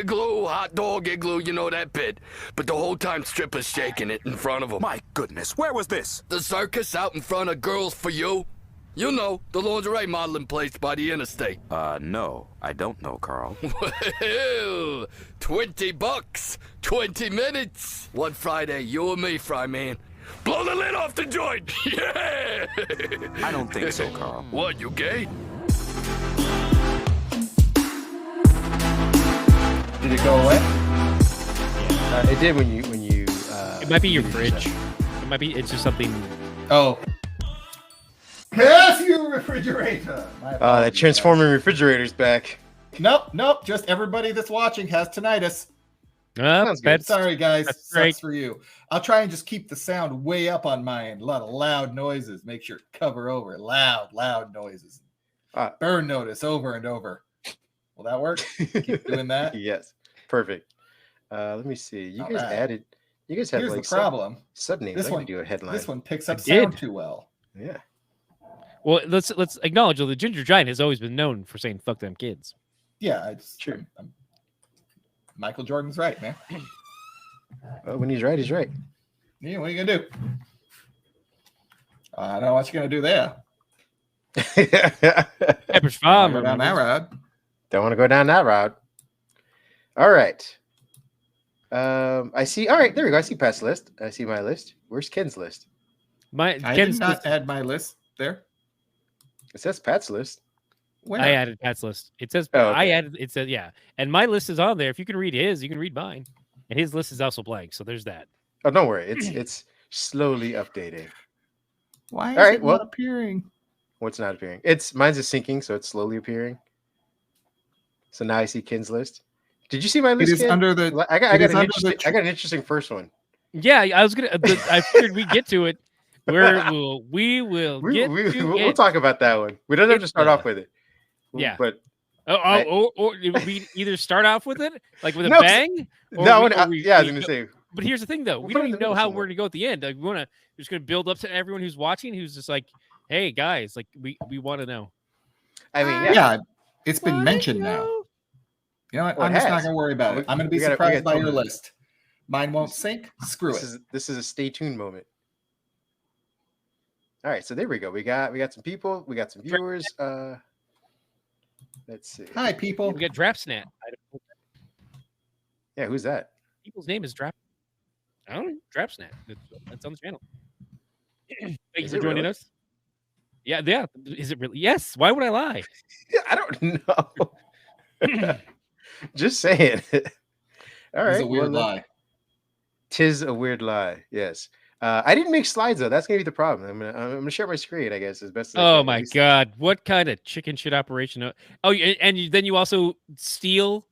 igloo, hot dog igloo, you know that bit. But the whole time strippers shaking it in front of them. My goodness, where was this? The circus out in front of Girls For You. You know, the lingerie modeling place by the interstate. No, I don't know, Carl. Well, $20, 20 minutes. One Friday, you and me, Fry Man. Blow the lid off the joint. Yeah. I don't think so, Carl. What, you gay? Did it go away? It did when you. It might be your fridge. It might be. It's just something. Oh. Yes, you refrigerator. That transforming refrigerator's back. Nope. Just everybody that's watching has tinnitus. Sounds good. Sorry, guys. That's Sucks great. for you. I'll try and just keep the sound way up on my end. A lot of loud noises. Make sure to cover over loud noises. Burn notice over and over. Will that work? Keep doing that. Yes, perfect. Let me see. You guys right. added. You guys have Here's like the problem. sub names. This I one can do a headline. This one picks up It sound did. too well. Yeah. Well, let's acknowledge that the Ginger Giant has always been known for saying "fuck them kids." Yeah, it's True. Michael Jordan's right, man. Well, when he's right, he's right. Yeah, what are you gonna do? I don't know what you're gonna do there. Pepper's Farm. Go down that road. Don't want to go down that route. All right. I see. All right, there we go. I see Pat's list. I see my list. Where's Ken's list? I Ken's did not list- add my list there. It says Pat's list. Where? I added Pat's list. It says Oh, okay. I added. It says yeah, and my list is on there. If you can read his, you can read mine, and his list is also blank. So there's that. Oh, don't worry. It's slowly updating. Why is All right, it well- not appearing? What's not appearing? Mine's is syncing, so it's slowly appearing. So now I see Ken's list. Did you see my It list? is Ken? under the. I got it is an under interesting. the I got an interesting first one. Yeah, I was gonna. I figured we'd get to it. We will get to We'll it. talk about that one. We don't have to start off with it. Yeah. But Or we either start off with it like with a No, 'cause- bang. Or no, we- I or we- was we gonna go- say. But here's the thing, though. We'll We put don't it in even the know middle how somewhere. we're going to go at the end. Like, we're just going to build up to everyone who's watching, who's just like, hey, guys, like, we want to know. I mean, Yeah, it's been Wanna mentioned now. know? You know what? Well, it I'm just not has. gonna worry about it. We- I'm gonna be we gotta- we surprised gotta by your tell them. list. Mine won't sync. Screw it. This is a stay tuned moment. All right, so there we go. We got some people. We got some viewers. Let's see. Hi, people. We got Drapsnat. Yeah, who's that? People's name is Drap. I don't know. Drapsnat. That's on the channel. Thank you Is for it joining really? us. Yeah. Is it really? Yes. Why would I lie? I don't know. Just saying. All right. It's a weird well, lie. Tis a weird lie. Yes. I didn't make slides though. That's gonna be the problem. I'm gonna share my screen, I guess, as best as I Oh can. my God! What kind of chicken shit operation? Oh, then you also steal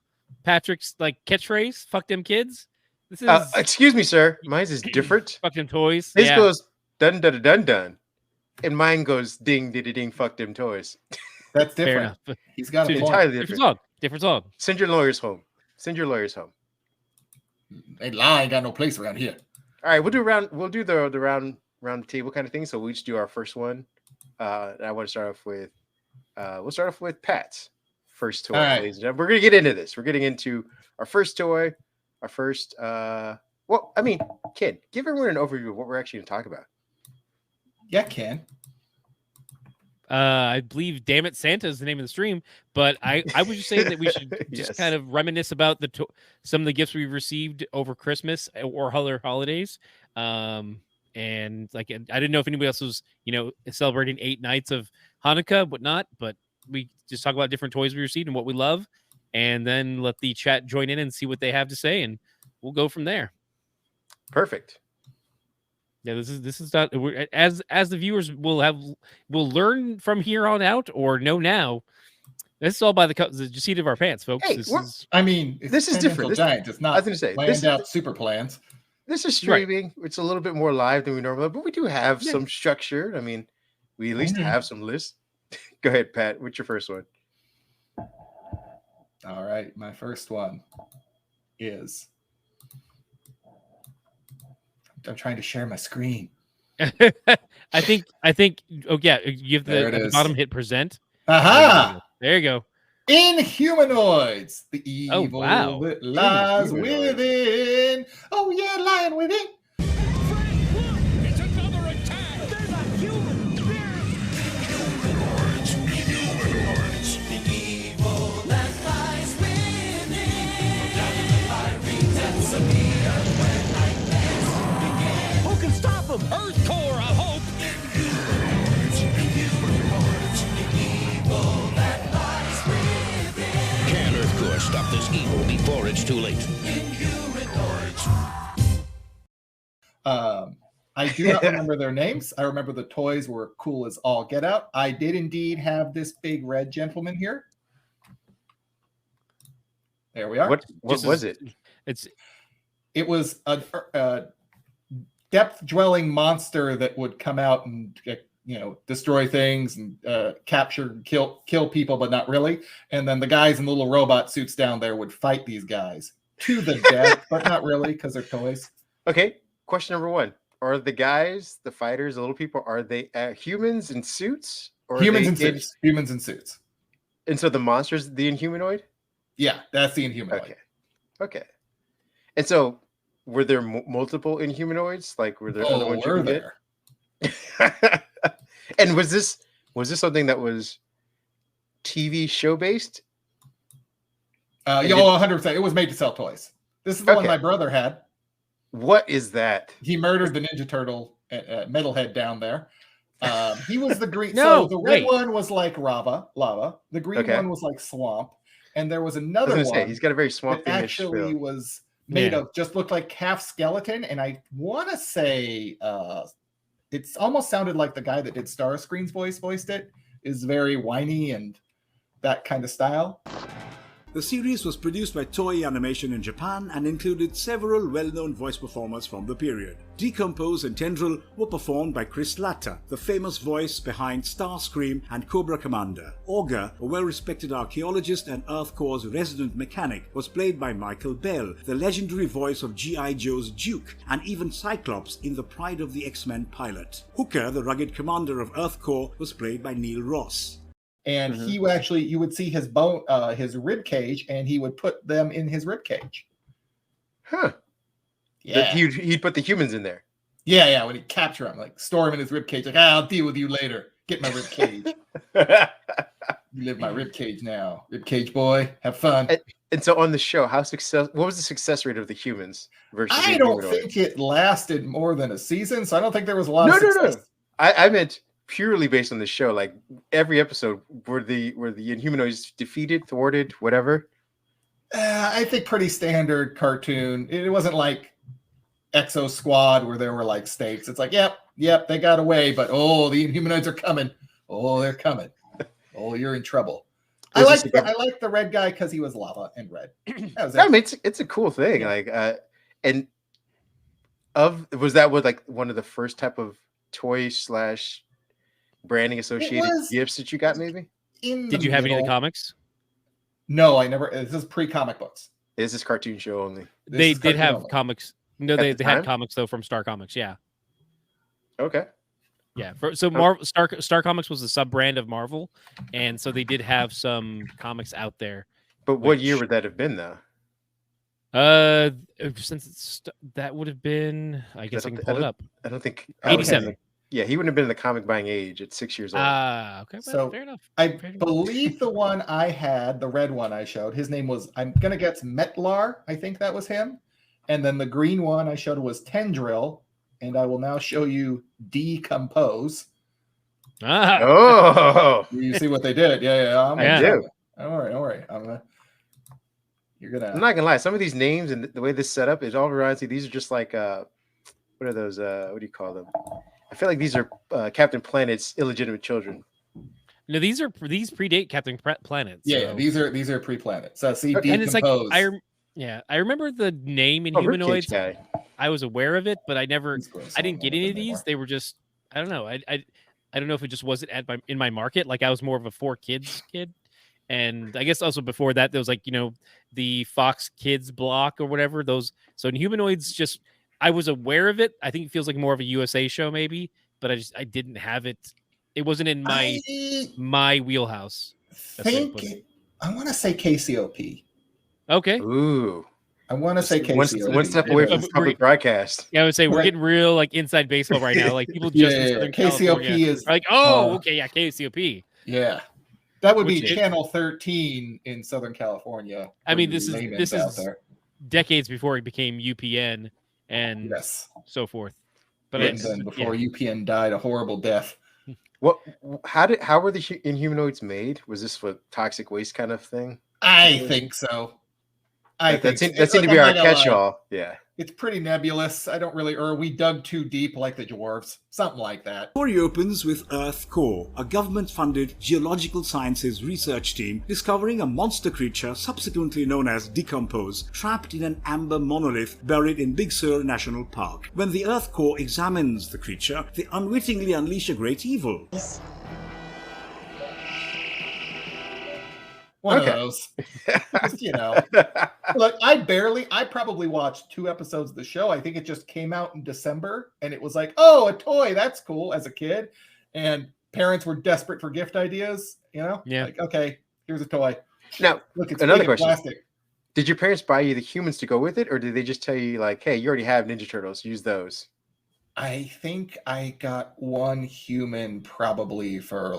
Patrick's like catchphrase. Fuck them kids. This is Excuse me, sir. Mine is different. fuck them toys. His Yeah. goes dun dun dun dun, and mine goes ding ding ding. Fuck them toys. That's Fair different. enough. He's got a Dude, point. Entirely Different different. song. Different song. Send your lawyers home. Send your lawyers home. Hey, lie ain't got no place around here. All right, we'll do round. We'll do the round table kind of thing. So we each do our first one. And I want to start off with. We'll start off with Pat's first toy, All right. ladies and gentlemen. We're gonna get into this. We're getting into our first toy. Our first. Well, I mean, Ken, give everyone an overview of what we're actually going to talk about. Yeah, Ken. I believe "Damnit Santa" is the name of the stream, but I was just saying that we should just Yes. kind of reminisce about some of the gifts we've received over Christmas or other holidays. And like I didn't know if anybody else was celebrating 8 nights of Hanukkah, whatnot, but we just talk about different toys we received and what we love, and then let the chat join in and see what they have to say, and we'll go from there. Perfect. Yeah, this is not as the viewers will learn from here on out or know now. This is all by the seat of our pants, folks. Hey, I mean, it's This is different. Tangential Giant. It's I not was going to say planned out super plans. This is Right. streaming. It's a little bit more live than we normally, but we do have Yeah. some structure. I mean, we at least Mhm. have some lists. Go ahead, Pat. What's your first one? All right, my first one is. I'm trying to share my screen. I think. Oh yeah, you have There the, it at the is. bottom hit present. Aha! There you go. Inhumanoids, the Oh, evil wow. that lies Inhumanoids. within. Oh yeah, lying within. It's another attack! There's a human Who can stop him? Earth core, I hope! Can Earth core stop this evil before it's too late? I do not remember their names. I remember the toys were cool as all get out. I did indeed have this big red gentleman here. There we are. What Just was as- it? It was a depth-dwelling monster that would come out and destroy things and capture, kill people, but not really. And then the guys in the little robot suits down there would fight these guys to the death, but not really because they're toys. Okay. Question number 1: Are the guys, the fighters, the little people, are they humans in suits? Or are Humans they in suits. Humans in suits. And so the monster's the Inhumanoid? Yeah, that's the Inhumanoid. Okay. Okay. And so were there multiple Inhumanoids? Like were there other Oh, ones you were could there? get? And was this something that was TV show based? Yeah, 100%. It was made to sell toys. This is the one Okay. my brother had. What is that? He murdered the Ninja Turtle metalhead down there. He was the green. No, so the red wait. one was like lava. The green Okay. one was like swamp, and there was I was another gonna one say he's got a very that swamp thing. actually was made Yeah. of just looked like half skeleton, and I want to say it's almost sounded like the guy that did Starscream's voiced it. Is very whiny and that kind of style. The series was produced by Toei Animation in Japan and included several well-known voice performers from the period. Decompose and Tendril were performed by Chris Latta, the famous voice behind Starscream and Cobra Commander. Augur, a well-respected archaeologist and Earth Core's resident mechanic, was played by Michael Bell, the legendary voice of G.I. Joe's Duke, and even Cyclops in the Pride of the X-Men pilot. Hooker, the rugged commander of Earth Core, was played by Neil Ross. And he actually, you would see his bone, his rib cage, and he would put them in his rib cage. Huh. Yeah, He'd put the humans in there. yeah. When he capture him, like store him in his rib cage, like I'll deal with you later. Get my rib cage. You live in my rib cage now, rib cage boy. Have fun. And so on the show, what was the success rate of the humans versus I the don't Inhumanoids? think it lasted more than a season, so I don't think there was a lot No, of no, success. no. I meant purely based on the show. Like every episode, were the Inhumanoids defeated, thwarted, whatever? I think pretty standard cartoon. It wasn't like Exo Squad where there were like stakes. It's like, yep, they got away, but oh, the Inhumanoids are coming. Oh, they're coming. Oh, you're in trouble. I like the red guy because he was lava and red. That was it. I mean, it's a cool thing. Yeah. Was that what like one of the first type of toy / branding associated was- gifts that you got? Maybe Did you have any of the comics? No, I never. This is pre-comic books. is this cartoon show only? This They is did cartoon have only. comics. No, At they the had time? comics though from Star Comics. Yeah, Okay. yeah. So Marvel Star Comics was the sub brand of Marvel, and so they did have some comics out there. But what year Which- would that have been though? Since that would have been, I guess I can don't- pull it up. I don't think 87. Yeah, he wouldn't have been in the comic buying age at 6 years old. Okay, well, So, fair enough. I Fair enough. believe the one I had, the red one I showed, his name was, I'm going to guess Metlar. I think that was him. And then the green one I showed was Tendril. And I will now show you Decompose. Ah, Oh, You see what they did? Yeah. I do. Don't worry. You're going I'm to. not gonna lie. Some of these names and the way this set up is all reminds me. These are just like what are those? What do you call them? I feel like these are Captain Planet's illegitimate children. no, these predate Captain Planet. Yeah, so- these are pre-planets. So see, Okay. and it's like Decompose. I remember the name Oh, Ribcage Inhumanoids. guy. I was aware of it, but I never, He's gross. I didn't get don't know any of them these. anymore. They were just, I don't know. I don't know if it just wasn't in my market. Like I was more of a 4Kids kid. And I guess also before that, there was like, the Fox Kids block or whatever. So Inhumanoids just, I was aware of it. I think it feels like more of a USA show maybe, but I didn't have it. It wasn't in my wheelhouse. That's how you think put it. I want to say KCOP. Okay. Ooh. I want to say KCOP. One step away from this public broadcast. Yeah, I would say we're Right. getting real like inside baseball right now. Like people Yeah, just in yeah, Southern KCOP California is- are like, okay, yeah, KCOP. Yeah. That would be Which is- Channel 13 in Southern California. I mean, for this you is layman's out there. decades before it became UPN and Yes. so forth. But And it's then before UPN died a horrible death. How were the Inhumanoids made? Was this what toxic waste kind of thing? I think so. That seemed to be our catch-all. Yeah. It's pretty nebulous. I don't really, or we dug too deep like the dwarves. Something like that. The story opens with Earth Core, a government-funded geological sciences research team discovering a monster creature subsequently known as Decompose, trapped in an amber monolith buried in Big Sur National Park. When the Earth Core examines the creature, they unwittingly unleash a great evil. One of those. Just, look, I probably watched 2 episodes of the show. I think it just came out in December and it was like, oh, a toy, that's cool as a kid. And parents were desperate for gift ideas, Yeah. Like, okay, here's a toy. Now, look, it's another big and question. plastic. Did your parents buy you the humans to go with it, or did they just tell you like, hey, you already have Ninja Turtles, use those? I think I got one human probably for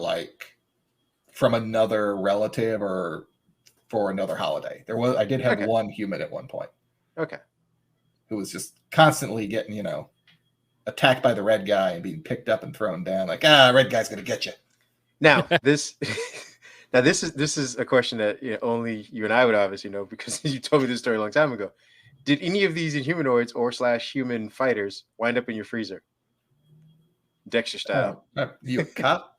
from another relative or for another holiday. I did have one human at one point. Okay. Who was just constantly getting, attacked by the red guy and being picked up and thrown down. Like, red guy's gonna get you. Now this is a question that only you and I would obviously know because you told me this story a long time ago. Did any of these Inhumanoids or /human fighters wind up in your freezer? Dexter style. You a cop?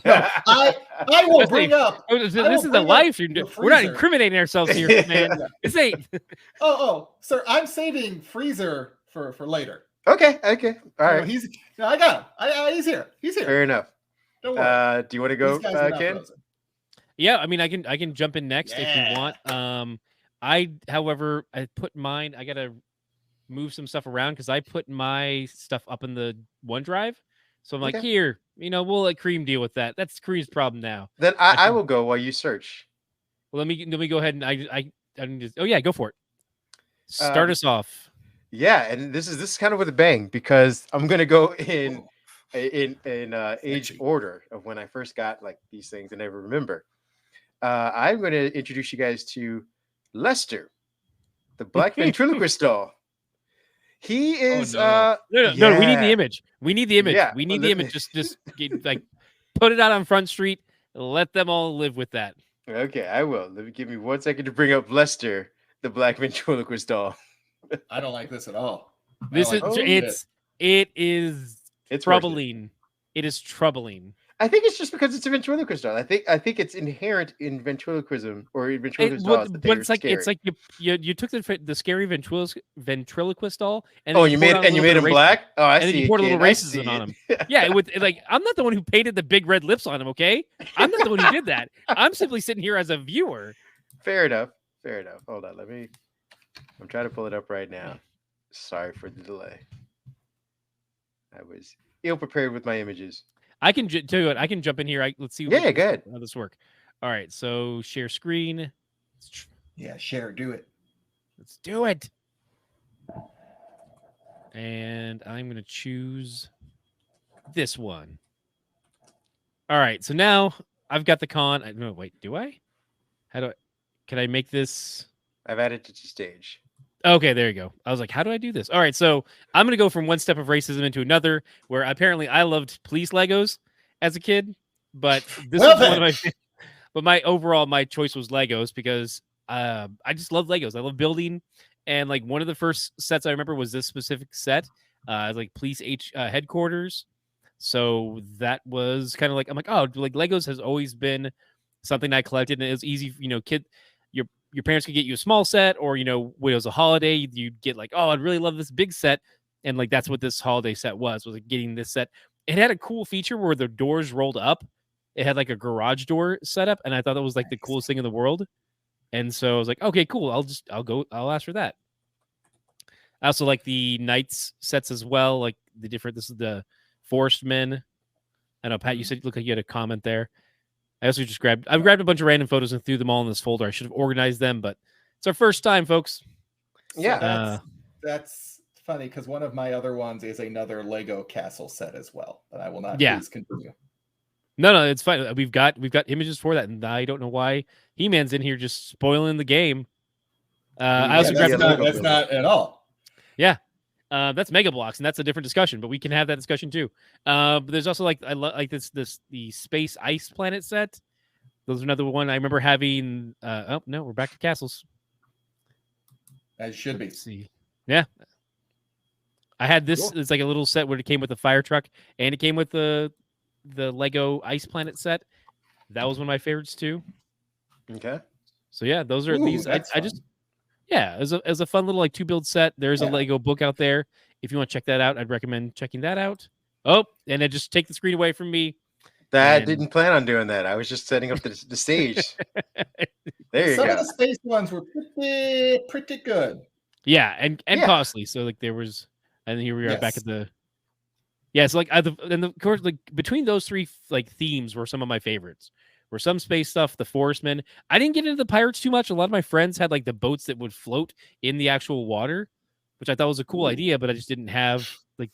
No, I will bring up. This is a live stream. We're not incriminating ourselves here, man. It's 8. Oh, sir, I'm saving freezer for later. Okay. All right. I got him. He's here. Fair enough. Don't worry. Do you want to go, Ken? Yeah, I mean, I can jump in next if you want. However, I put mine. I gotta move some stuff around because I put my stuff up in the OneDrive. So I'm like, here, we'll let Kareem deal with that. That's Kareem's problem now. Then I will go while you search. Well, let me go ahead and I just, go for it. Start us off. Yeah, and this is kind of with a bang because I'm gonna go in age order of when I first got like these things and never remember. I'm going to introduce you guys to Lester, the black ventriloquist doll. He is no, we need the image. We need the image. Yeah. We need the image. Just put it out on Front Street. Let them all live with that. Okay, I will. Give me 1 second to bring up Lester, the black ventriloquist doll. I don't like this at all. It is troubling. It is troubling. I think it's just because it's a ventriloquist doll. I think it's inherent in ventriloquism or in ventriloquist dolls. But it's like you took the scary ventriloquist doll and you made him black. Oh, I see. And then you poured a little racism on him. Yeah, I'm not the one who painted the big red lips on him. Okay, I'm not the one who did that. I'm simply sitting here as a viewer. Fair enough. Hold on, I'm trying to pull it up right now. Sorry for the delay. I was ill prepared with my images. I can tell you what. I can jump in here. Let's see. Yeah, go ahead. How this work? All right. So share screen. Yeah, share. Do it. Let's do it. And I'm gonna choose this one. All right. So now I've got the con. No, wait. Do I? Can I make this? I've added it to stage. Okay, there you go. I was like, how do I do this? All right, so I'm going to go from one step of racism into another, where apparently I loved police Legos as a kid, but this was one of my. But my choice was Legos because I just love Legos. I love building, and like one of the first sets I remember was this specific set, like police headquarters. So that was kind of like I'm like, oh, like Legos has always been something I collected, and it was easy, your parents could get you a small set, or when it was a holiday, you'd get like, oh, I'd really love this big set, and like that's what this holiday set was like getting this set. It had a cool feature where the doors rolled up. It had like a garage door setup, and I thought that was like the coolest thing in the world. And so I was like, okay, cool. I'll ask for that. I also like the Knights sets as well, like this is the Forest Men. I know, Pat, you said look like you had a comment there. I also just grabbed a bunch of random photos and threw them all in this folder. I should have organized them, but it's our first time, folks. So Yeah. that's funny because one of my other ones is another Lego castle set as well, but I will not. Yeah. Please continue. No, it's fine. We've got images for that, and I don't know why He-Man's in here just spoiling the game. I also grabbed that's not at all. Yeah. That's Mega Blocks, and that's a different discussion, but we can have that discussion too. But there's also like the Space Ice Planet set. Those are another one I remember having. Oh no, we're back to castles. As should be. Let's see. Yeah. I had this. Cool. It's like a little set where it came with the fire truck, and it came with the Lego Ice Planet set. That was one of my favorites too. Okay. So yeah, those are these. I just. Yeah, as a fun little like 2-build set. There's a Lego book out there. If you want to check that out, I'd recommend checking that out. Oh, and then just take the screen away from me. I didn't plan on doing that. I was just setting up the stage. There you Some go. of the space ones were pretty good. Yeah, and costly. So like there was, and here we are back at the. Yeah, so like of course, like between those three like themes were some of my favorites. Were some space stuff, the Forestmen. I didn't get into the pirates too much. A lot of my friends had like the boats that would float in the actual water, which I thought was a cool idea, but I just didn't have like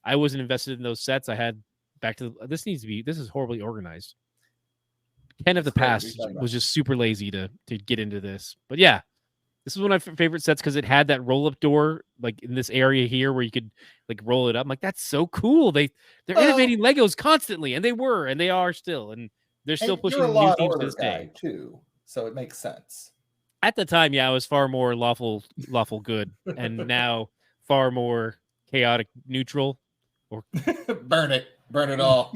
I wasn't invested in those sets. I had back to this is horribly organized. Ken of the Past was just super lazy to get into this. But yeah, this is one of my favorite sets because it had that roll-up door like in this area here where you could like roll it up. I'm like, that's so cool. They're innovating Legos constantly, and they are still. And they're still pushing new themes to this day too, so it makes sense. At the time, yeah, I was far more lawful good, and now far more chaotic neutral. Or burn it all.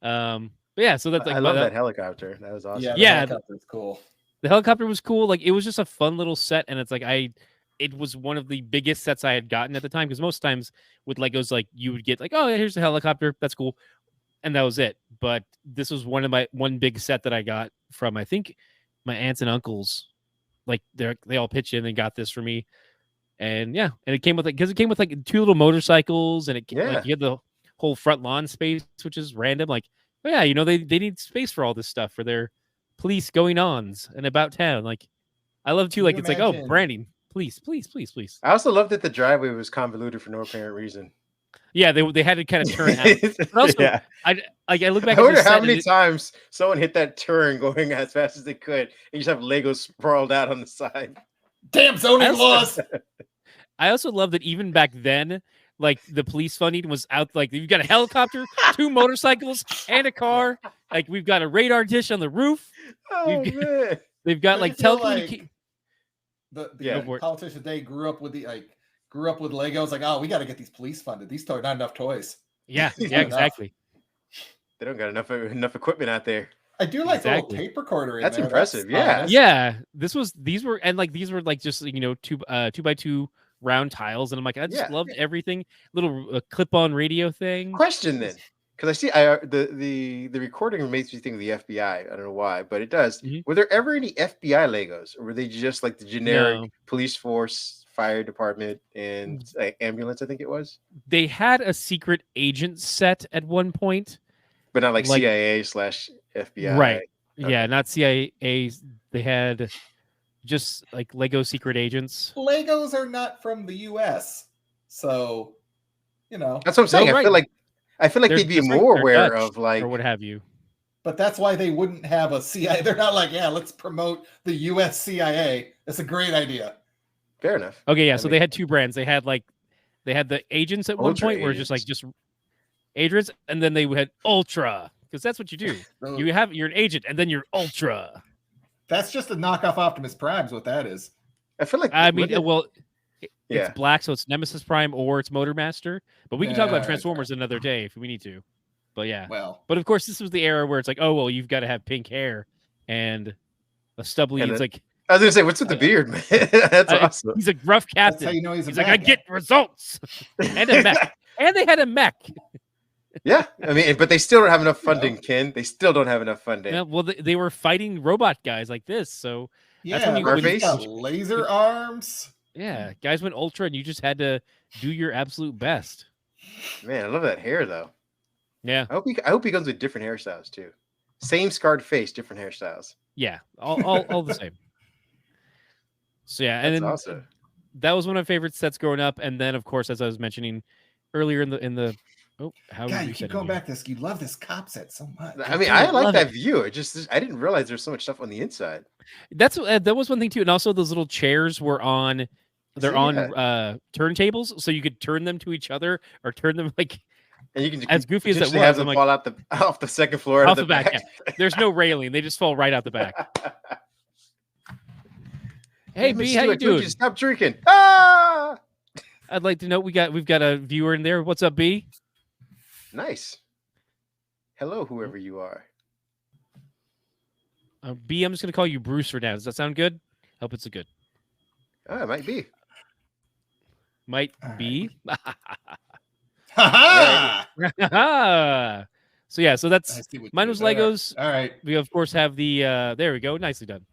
But yeah, so that's like I love that helicopter. That was awesome. Yeah, the helicopter's cool. The helicopter was cool. Like it was just a fun little set, and it's like it was one of the biggest sets I had gotten at the time because most times with Legos, like you would get like, oh, here's the helicopter, that's cool. And that was it. But this was one big set that I got from, I think, my aunts and uncles. Like they all pitched in and got this for me. And yeah, and it came with like 2 little motorcycles, and like, you had the whole front lawn space, which is random. Like, oh yeah, they need space for all this stuff for their police going ons and about town. Like, I love too. Like, it's like, oh, branding, please. I also love that the driveway was convoluted for no apparent reason. Yeah, they had to kind of turn out. But also, I look back. I wonder how many times someone hit that turn going as fast as they could, and you just have Legos sprawled out on the side. Damn zoning laws! I also love that even back then, like the police funding was out. Like you've got a helicopter, 2 motorcycles, and a car. Like we've got a radar dish on the roof. Oh man! They've got like telecommunication. The politicians they grew up with Legos. Like, oh, we got to get these police funded. These are not enough toys. Yeah, exactly. They don't got enough equipment out there. I do like the little tape recorder. That's there. impressive. Yeah. These were like just 2x2 round tiles, and I'm like, I just loved everything. Little clip-on radio thing. Question then, because I see the recording makes me think of the FBI. I don't know why, but it does. Mm-hmm. Were there ever any FBI Legos, or were they just like the generic police force, fire department, and ambulance? I think it was. They had a secret agent set at one point, but not like CIA/FBI. Right. Okay. Yeah, not CIA. They had just like Lego secret agents. Legos are not from the US. So, That's what I'm saying. I feel like they'd be more aware of like or what have you. But that's why they wouldn't have a CIA. They're not like, let's promote the US CIA. That's a great idea. Fair enough. Okay, yeah. So they had 2 brands. They had the agents at one point where just agents, and then they had Ultra. Because that's what you do. You're an agent, and then you're Ultra. That's just a knockoff Optimus Prime, is what that is. I feel like it's black, so it's Nemesis Prime or it's Motormaster. But we can talk about Transformers another day if we need to. But yeah. But of course, this was the era where it's like, oh well, you've got to have pink hair and a stubbly. It's like I was gonna say, what's with the beard, man? That's awesome. He's a gruff captain. That's how you know he's like, I get results, and a mech, and they had a mech. Yeah, I mean, but they still don't have enough funding, Ken. They still don't have enough funding. Yeah, well, they were fighting robot guys like this, so that's when you got laser arms. Yeah, guys went Ultra, and you just had to do your absolute best. Man, I love that hair, though. Yeah. I hope he comes with different hairstyles too. Same scarred face, different hairstyles. Yeah. All the same. So yeah, and That's then awesome. that was one of my favorite sets growing up. And then of course, as I was mentioning earlier in the how God, we you keep going back to this. You love this cop set so much. I mean, I like love that it. view. I didn't realize there's so much stuff on the inside. That was one thing too. And also those little chairs were on Yeah. turntables, so you could turn them to each other or turn them like And you can as goofy as it potentially was, have I'm them like, fall out off the second floor out off of the back. Yeah. There's no railing; they just fall right out the back. Hey, Damn it, B, how Stu, you I told doing? to stop drinking. Ah! I'd like to know we've got a viewer in there. What's up, B? Nice. Hello, whoever you are. B, I'm just gonna call you Bruce for now. Does that sound good? Hope it's a good. Oh, it might be. Might All right. be. Ha So yeah, so I that's see what you mine did was there. Legos. All right. We of course have the there we go, nicely done.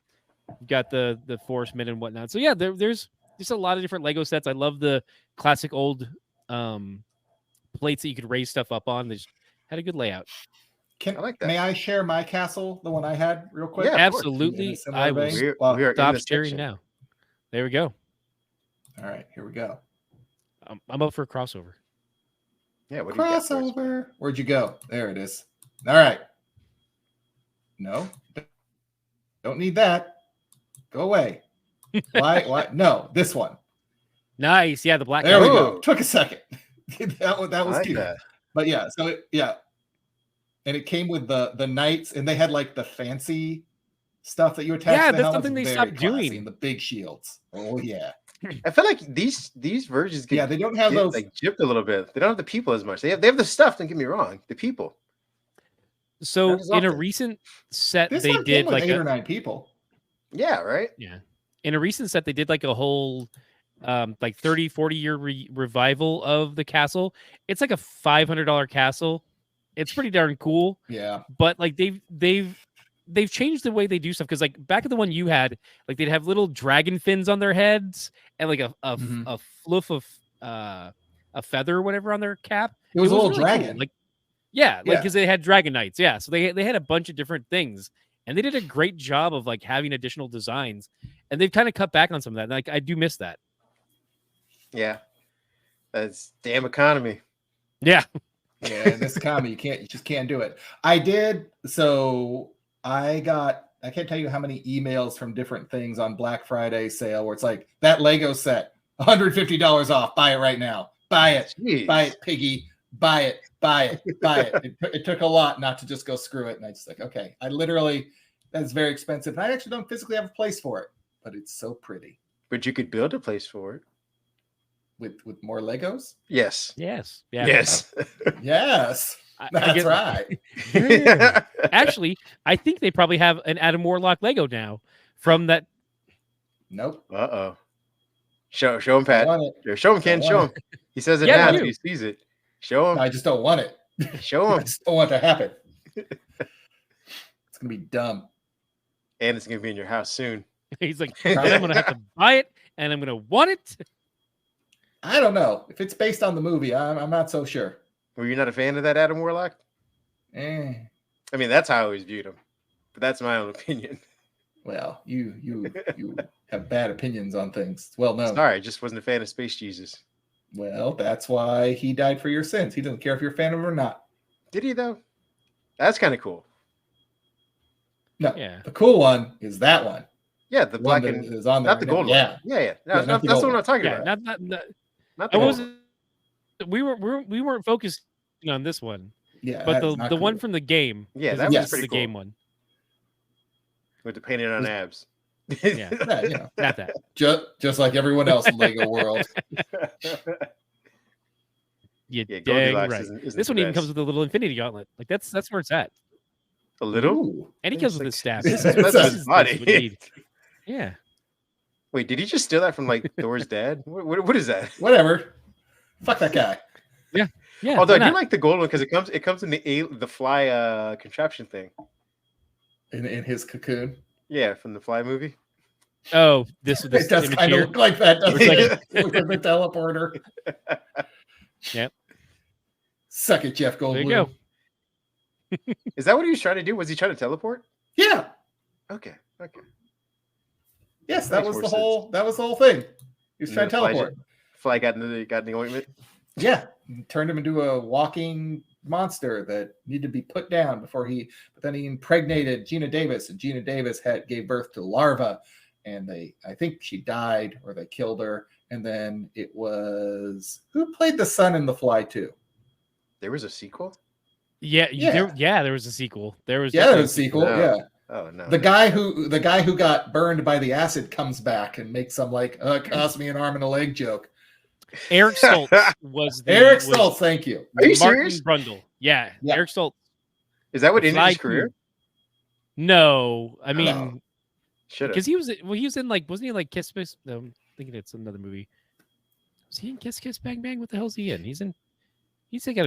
We've got the Forest Men and whatnot. So yeah, there's just a lot of different Lego sets. I love the classic old plates that you could raise stuff up on. They just had a good layout. I like that. May I share my castle, the one I had, real quick? Yeah, of course. Absolutely. In a similar I will vein? We are in stop the sharing section. now. There we go. All right, here we go. I'm up for a crossover. Yeah, what do you got for us? Crossover. Where'd you go? There it is. All right. No, don't need that. Go away. Why? No, this one. Nice. Yeah, the black. There we guy. go. Took a second. that was I like cute. that. But yeah, so and it came with the knights, and they had like the fancy stuff that you attach. Yeah, to the that's helmets. something they Very stopped classy, doing. and the big shields. Oh yeah. I feel like these versions get Yeah, they don't have get, those. like gypped a little bit. They don't have the people as much. They have the stuff. Don't get me wrong. The people. So Not as in a often. recent set, This they one did came with like 8 or 9 people. Yeah. Right. yeah. In a recent set, they did like a whole like 30, 40 year revival of the castle. It's like a $500 castle. It's pretty darn cool. Yeah. But like they've changed the way they do stuff, because like back at the one you had, like they'd have little dragon fins on their heads and like a fluff of a feather or whatever on their cap. It was a little really dragon. cool. Like yeah, like Yeah. because they had dragon knights. Yeah, so they had a bunch of different things, and they did a great job of like having additional designs, and they've kind of cut back on some of that. And, like I do miss that. Yeah. That's damn economy. Yeah. Yeah, in this economy, you just can't do it. I did. So I can't tell you how many emails from different things on Black Friday sale where it's like, that Lego set, $150 off. Buy it right now. Buy it. Jeez. Buy it, piggy. Buy it. Buy it. Buy it. It took a lot not to just go screw it. And I just like, okay, that's very expensive. And I actually don't physically have a place for it, but it's so pretty. But you could build a place for it. With more Legos? Yes. Yes. Yeah. Yes. Yes. I That's get- right. Yeah. Actually, I think they probably have an Adam Warlock Lego now from that. Nope. Uh-oh. Show him, Pat. Want it. Here, show him, Ken. Don't Show him. want He says it Yeah, now they if do. he sees it. Show him. I just don't want it. Show I him. just don't want it to happen. It's gonna be dumb. And it's going to be in your house soon. He's like, I'm gonna have to buy it, and I'm gonna want it. I don't know if it's based on the movie. I'm not so sure. Were you not a fan of that Adam Warlock? Eh, I mean, that's how I always viewed him. But that's my own opinion. well, you have bad opinions on things. It's well known. Sorry, I just wasn't a fan of Space Jesus. Well, that's why he died for your sins. He doesn't care if you're a fan of him or not. Did he, though? That's kind of cool. No, Yeah. the cool one is that one. Yeah, the One black that and... is on there. Not the right now. gold Yeah. one. Yeah. No, Yeah, not the that's gold what I'm talking Yeah, about. not Not the I gold wasn't. We weren't focused on this one, Yeah. but that's not the one cool. from the game. Yeah, 'cause that this was is pretty the cool. game one. with the painted on abs. Yeah. Yeah, you know, Not that. just like everyone else in Lego world. You Yeah, dang Goldilocks right. isn't This the one even best. comes with a little infinity gauntlet. Like that's where it's at. A little? Ooh. And he comes with his staff. That's This his is body. what you need. Yeah. Wait, did he just steal that from like Thor's dad? What is that? Whatever. Fuck that guy. Yeah. Although why I do not? like the gold one because it comes in the fly contraption thing. In his cocoon. Yeah, from the Fly movie. Oh, this It image does here. kind of look like that, doesn't Looks it? Look like the teleporter. Yep. Suck it, Jeff Goldblum. There you go. Is that what he was trying to do? Was he trying to teleport? Yeah. Okay. Yes, that Makes was more the sense. whole. That was the whole thing. He was And trying to then teleport. Fly got in the ointment. Yeah, turned him into a walking monster that needed to be put down before he. But then he impregnated Gina Davis, and Gina Davis gave birth to larva, and I think she died or they killed her. And then it was who played the son in The Fly 2? There was a sequel. Yeah, Yeah. there was a sequel. There was Yeah, there was a sequel. No. Yeah. Oh no. The guy who got burned by the acid comes back and makes some cost me an arm and a leg joke. Eric Stoltz was Eric Stoltz, thank you. Are you Martin serious? Brundle. Yeah, Eric Stoltz. Is that what ended Fly his career? 2. No, I mean, No. Should because have. he was in like, wasn't he like Kiss Kiss? No, I'm thinking it's another movie. Was he in Kiss Kiss Bang Bang? What the hell's he in? He's got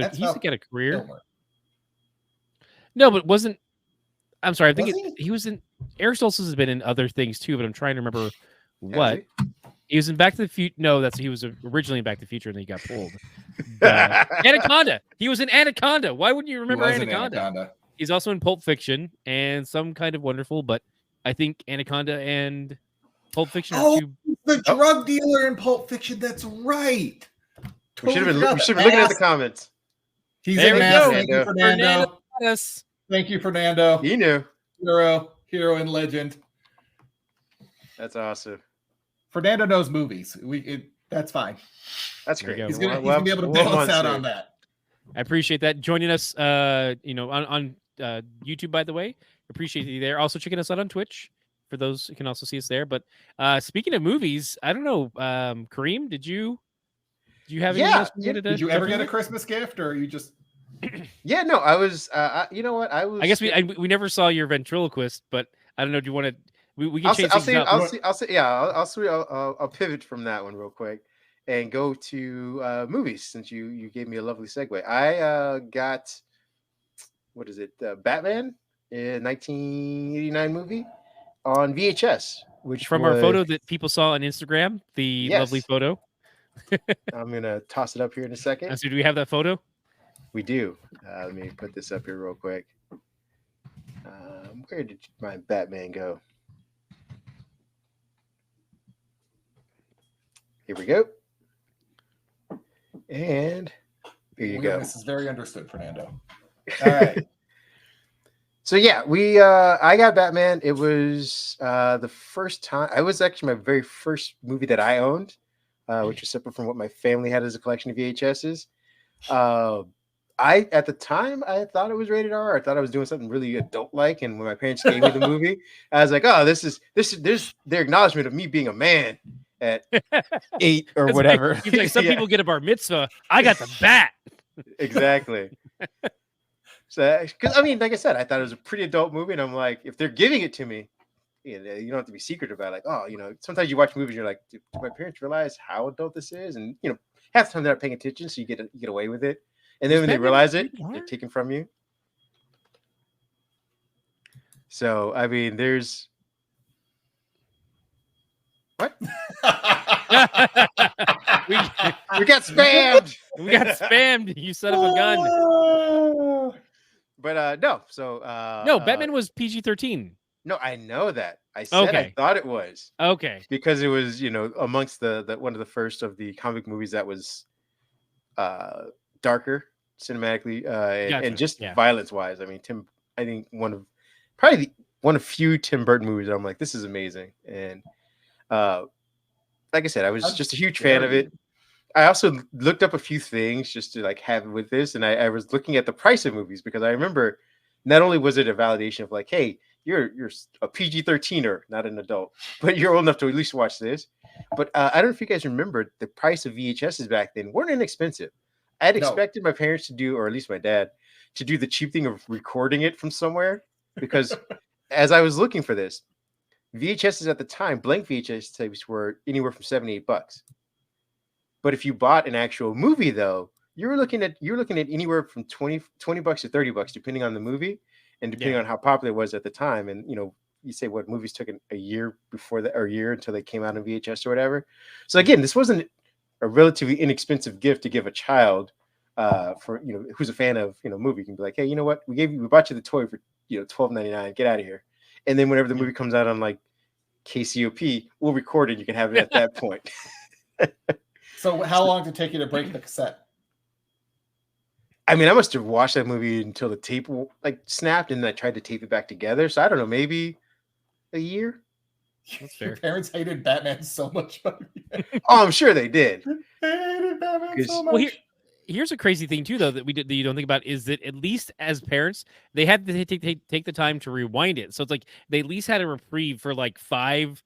a career. Kilmer. No, but wasn't. I'm sorry. I think Was he was in. Eric Stoltz has been in other things too, but I'm trying to remember what. Has He was in Back to the Future. No, he was originally in Back to the Future, and then he got pulled. Anaconda. He was in Anaconda. Why wouldn't you remember He was in Anaconda? He's also in Pulp Fiction and Some Kind of Wonderful, but I think Anaconda and Pulp Fiction are two. The drug dealer in Pulp Fiction. That's right. We should have been Totally looking at the forgot. comments. He's There in we Mass. go. Thank you, Fernando. Yes. Thank you, Fernando. He knew. Hero and legend. That's awesome. Fernando knows movies. That's fine. That's There you great. go. He's gonna be able to bail us out on that. I appreciate that. Joining us, on YouTube, by the way. Appreciate you there. Also checking us out on Twitch. For those who can also see us there. But speaking of movies, I don't know, Kareem, did you have any else you wanted to Did you ever jump get a in Christmas gift, or you just? Yeah, no, I was. You know what? I was. with? I guess we never saw your ventriloquist, but I don't know. Do you want to? We can change things up. I'll pivot from that one real quick and go to movies since you gave me a lovely segue. I got what is it? Batman in 1989 movie on VHS, which From our photo that people saw on Instagram, the lovely photo. I'm gonna toss it up here in a second. So do we have that photo? We do. Let me put this up here real quick. Where did my Batman go? Here we go. And there you go. This is very understood, Fernando. All right. So yeah, I got Batman. It was the first time. It was actually my very first movie that I owned, which was separate from what my family had as a collection of VHSs. At the time I thought it was rated R. I thought I was doing something really adult-like, and when my parents gave me the movie, I was like, "Oh, this is their acknowledgement of me being a man at 8 or whatever." He's like, some people get a bar mitzvah. I got the bat. Exactly. So, because I mean, like I said, I thought it was a pretty adult movie, and I'm like, if they're giving it to me, you don't have to be secret about it. Like, sometimes you watch movies, you're like, do my parents realize how adult this is? And half the time they're not paying attention, so you get away with it. And then when they realize it, they're taken from you. So I mean, there's what? we got spammed. We got spammed. You son of a gun. But no. So no, Batman was PG-13. No, I know that. I said I thought it was. Okay. Because it was, amongst the one of the first of the comic movies that was darker cinematically and just violence wise. I mean, I think one of few Tim Burton movies that I'm like, this is amazing. And like I said, I was just a huge fan of it. I also looked up a few things just to like have with this, and I was looking at the price of movies because I remember not only was it a validation of like, hey, you're a PG-13er, not an adult, but you're old enough to at least watch this. But I don't know if you guys remember the price of VHSs back then weren't inexpensive. I had expected my parents to do, or at least my dad, to do the cheap thing of recording it from somewhere, because as I was looking for this, VHSs at the time, blank VHS tapes were anywhere from $7 to $8. But if you bought an actual movie, though, you're looking at anywhere from $20 to $30, depending on the movie and depending on how popular it was at the time. And you say what movies took a year before that, or a year until they came out on VHS or whatever. So again, this wasn't a relatively inexpensive gift to give a child. for who's a fan of movie can be like, hey, you know what? We bought you the toy for $12.99. Get out of here. And then whenever the movie comes out on like KCOP, we'll record it. You can have it at that point. So how long did it take you to break the cassette? I mean, I must have watched that movie until the tape like snapped, and then I tried to tape it back together. So I don't know, maybe a year. That's fair. Your parents hated Batman so much. Oh, I'm sure they did. They hated Batman so much. Well, here's a crazy thing too, though, that you don't think about is that at least as parents, they had to take the time to rewind it. So it's like they at least had a reprieve for like 5-10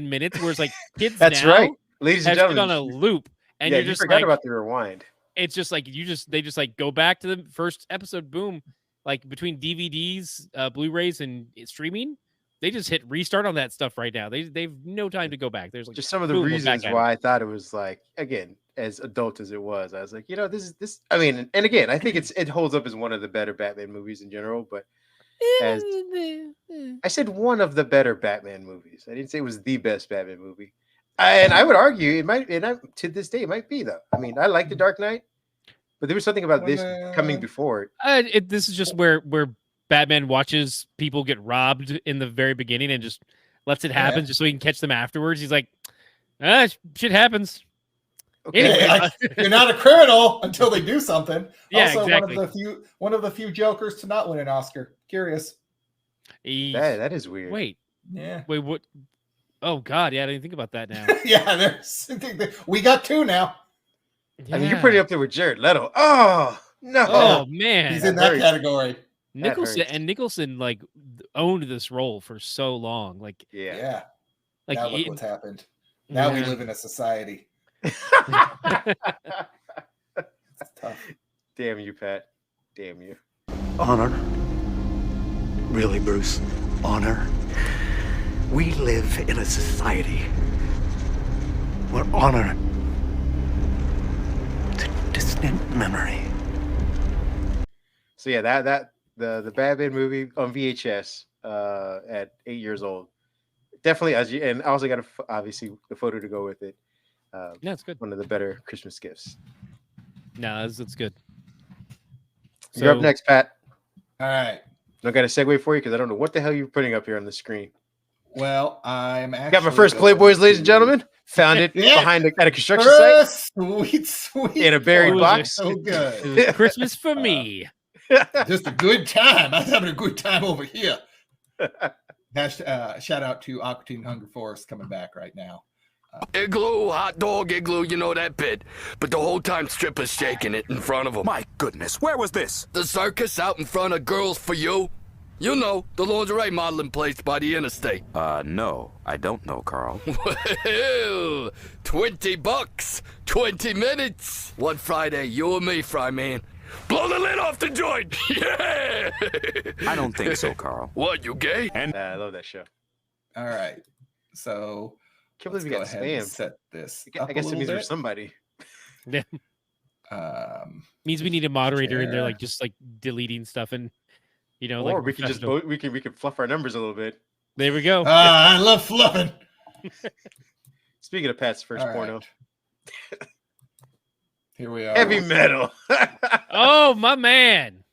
minutes, whereas like kids That's now right, ladies and have it gentlemen, on a loop, and yeah, you're you just forgot like, about the rewind. it's just like they just like go back to the first episode, boom, like between DVDs, Blu-rays, and streaming. They just hit restart on that stuff right now. They've no time to go back. There's like Just some of the boom, we're reasons back at why I thought it was like, again, as adult as it was, I was like, this. I mean, and again, I think it holds up as one of the better Batman movies in general. But as I said, one of the better Batman movies. I didn't say it was the best Batman movie. And I would argue it might, to this day, it might be though. I mean, I like The Dark Knight, but there was something about this coming before it. This is just where Batman watches people get robbed in the very beginning and just lets it happen just so he can catch them afterwards. He's like, shit happens. Okay. Anyway, You're not a criminal until they do something. Yeah, also, exactly. one of the few Jokers to not win an Oscar. Curious. That is weird. Wait, what? Oh God, yeah, I didn't think about that now. Yeah, we got 2 now. I mean, you're pretty up there with Jared Leto. Oh no! Oh man, he's in that category. Nicholson like owned this role for so long. Like, yeah. Like, now look what's happened. Now we live in a society. It's tough. Damn you, Pat. Damn you. Honor. Really, Bruce? Honor. We live in a society where honor is a distant memory. So yeah, the Batman movie on VHS at 8 years old. Definitely, and I also got obviously the photo to go with it. Yeah, it's good. One of the better Christmas gifts. No, it's good. You're up next, Pat. All right. I got a segue for you because I don't know what the hell you're putting up here on the screen. Well, I'm actually got my first Playboys, ladies and gentlemen. Found it behind at a construction site. Sweet. In a buried box. So good. It was Christmas for me. Just a good time. I was having a good time over here. Shout out to Aqua Teen Hunger Force coming back right now. Igloo, hot dog, igloo, you know that bit. But the whole time strippers shaking it in front of them. My goodness, where was this? The circus out in front of Girls For You. You know, the lingerie modeling place by the interstate. No, I don't know, Carl. Well, $20, 20 minutes. One Friday, you and me, Fry Man. Blow the lid off the joint. Yeah. I don't think so, Carl. What, you gay? I love that show. All right. So Can't believe we got spammed. Set this. I guess it means there's somebody. Yeah. Means we need a moderator in there, like just like deleting stuff and or like we can just vote. We can fluff our numbers a little bit. There we go. I love fluffing. Speaking of Pat's first porno. Here we are. Heavy metal. Oh, my man.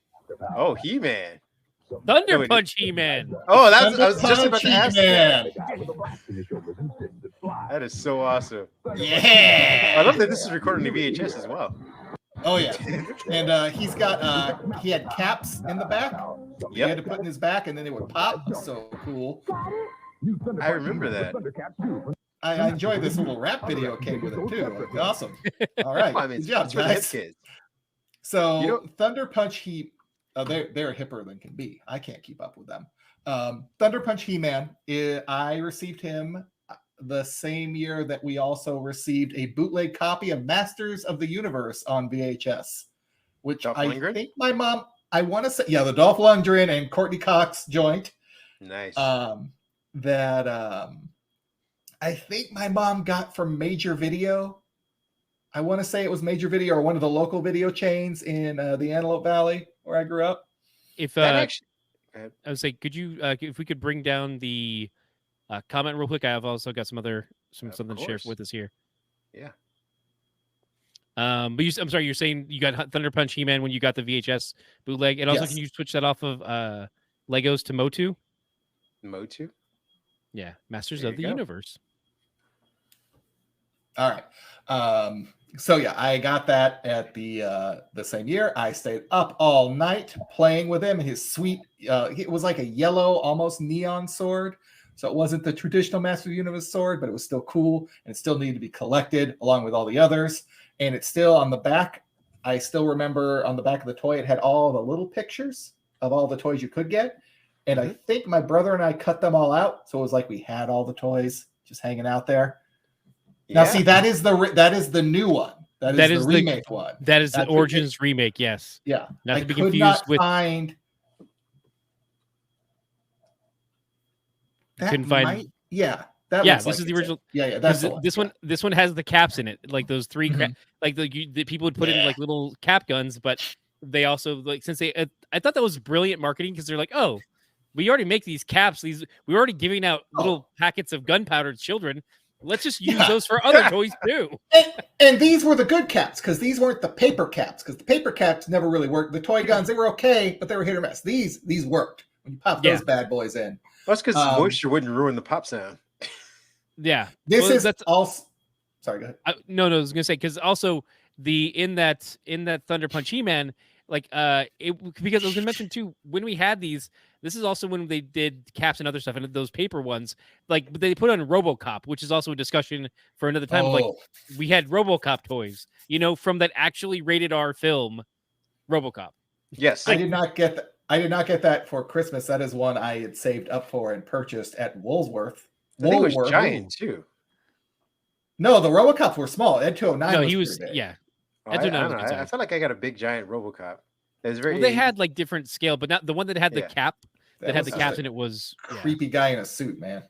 Oh, He-Man. Thunder Punch He-Man. Oh, I was just about to ask that. That is so awesome. Yeah. I love that this is recorded on the VHS as well. Oh yeah, and he had caps in the back. He had to put in his back, and then they would pop. So cool. I remember that. I enjoyed this little rap video it came with it too. Awesome. All right, I mean, good job, it's for the guys. kids. So Thunder Punch they're hipper than can be. I can't keep up with them. Thunder Punch He-Man. I received him the same year that we also received a bootleg copy of Masters of the Universe on VHS, which Dolph I Lundgren? think my mom, I want to say, the Dolph Lundgren and Courtney Cox joint. Nice. I think my mom got from Major Video. I want to say it was Major Video or one of the local video chains in the Antelope Valley where I grew up. If I would say, could you, if we could bring down the comment real quick? I have also got something to share with us here. Yeah. But I'm sorry, you're saying you got Thunder Punch He-Man when you got the VHS bootleg, and also Yes. can you switch that off of Legos to Motu? Motu. Yeah, Masters There of the you go. Universe. All right. So yeah, I got that at the same year. I stayed up all night playing with him. His sweet, it was like a yellow, almost neon sword. So it wasn't the traditional Master of the Universe sword, but it was still cool, and it still needed to be collected along with all the others. And it's still on the back. I still remember on the back of the toy, it had all the little pictures of all the toys you could get. And I think my brother and I cut them all out, so it was like we had all the toys just hanging out there. Now, see, that is the new one. That is the remake one. That is the Origins remake. Yes. Yeah. Not I to be could confused not with. Find. That Couldn't find. might, yeah. That Yeah, looks this like is the it's original. it. Yeah, yeah. That's the one. This one has the caps in it, like those three, Mhm. like the people would put in like little cap guns, but they also like since they. I thought that was brilliant marketing because they're like, oh, we already make these caps. We're already giving out little packets of gunpowder to children. Let's just use those for other toys too. And these were the good caps because these weren't the paper caps because the paper caps never really worked. The toy guns, they were okay, but they were hit or miss. These worked when you pop those bad boys in. That's because moisture wouldn't ruin the pop sound. Yeah, That's also. Sorry, go ahead. No, I was gonna say because also in that Thunder Punch He-Man, like because I was gonna mention too when we had these. This is also when they did caps and other stuff, and those paper ones, like they put on RoboCop, which is also a discussion for another time. Like we had RoboCop toys, from that actually rated R film, RoboCop. Yes, I did not get that. I did not get that for Christmas. That is one I had saved up for and purchased at Woolworth. I think it was giant too. No, the RoboCops were small. Ed 209. No, was he was pretty big. yeah. I don't know. I felt like I got a big giant RoboCop. It was very. Well, they had like different scale, but not the one that had the cap. That had the was caps a in it was creepy guy in a suit, man.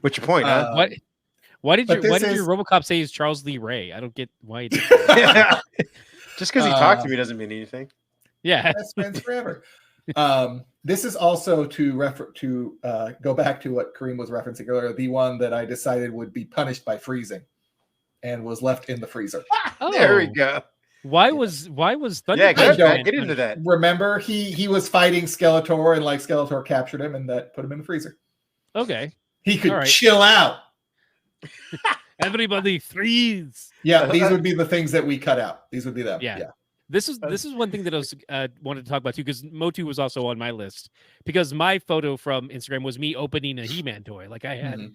What's your point, huh? What? Why did your RoboCop say is Charles Lee Ray? I don't get why. Just because he talked to me doesn't mean anything. Yeah, best friends forever. This is also to go back to what Kareem was referencing earlier. The one that I decided would be punished by freezing, and was left in the freezer. There we go. Why was Thunder? Yeah, Punch get into that. Remember, he was fighting Skeletor, and like Skeletor captured him, and that put him in the freezer. Okay, he could chill out. Everybody freeze. Yeah, these would be the things that we cut out. These would be them. Yeah. This is one thing that I was wanted to talk about too, because Motu was also on my list because my photo from Instagram was me opening a He-Man toy. Like I had,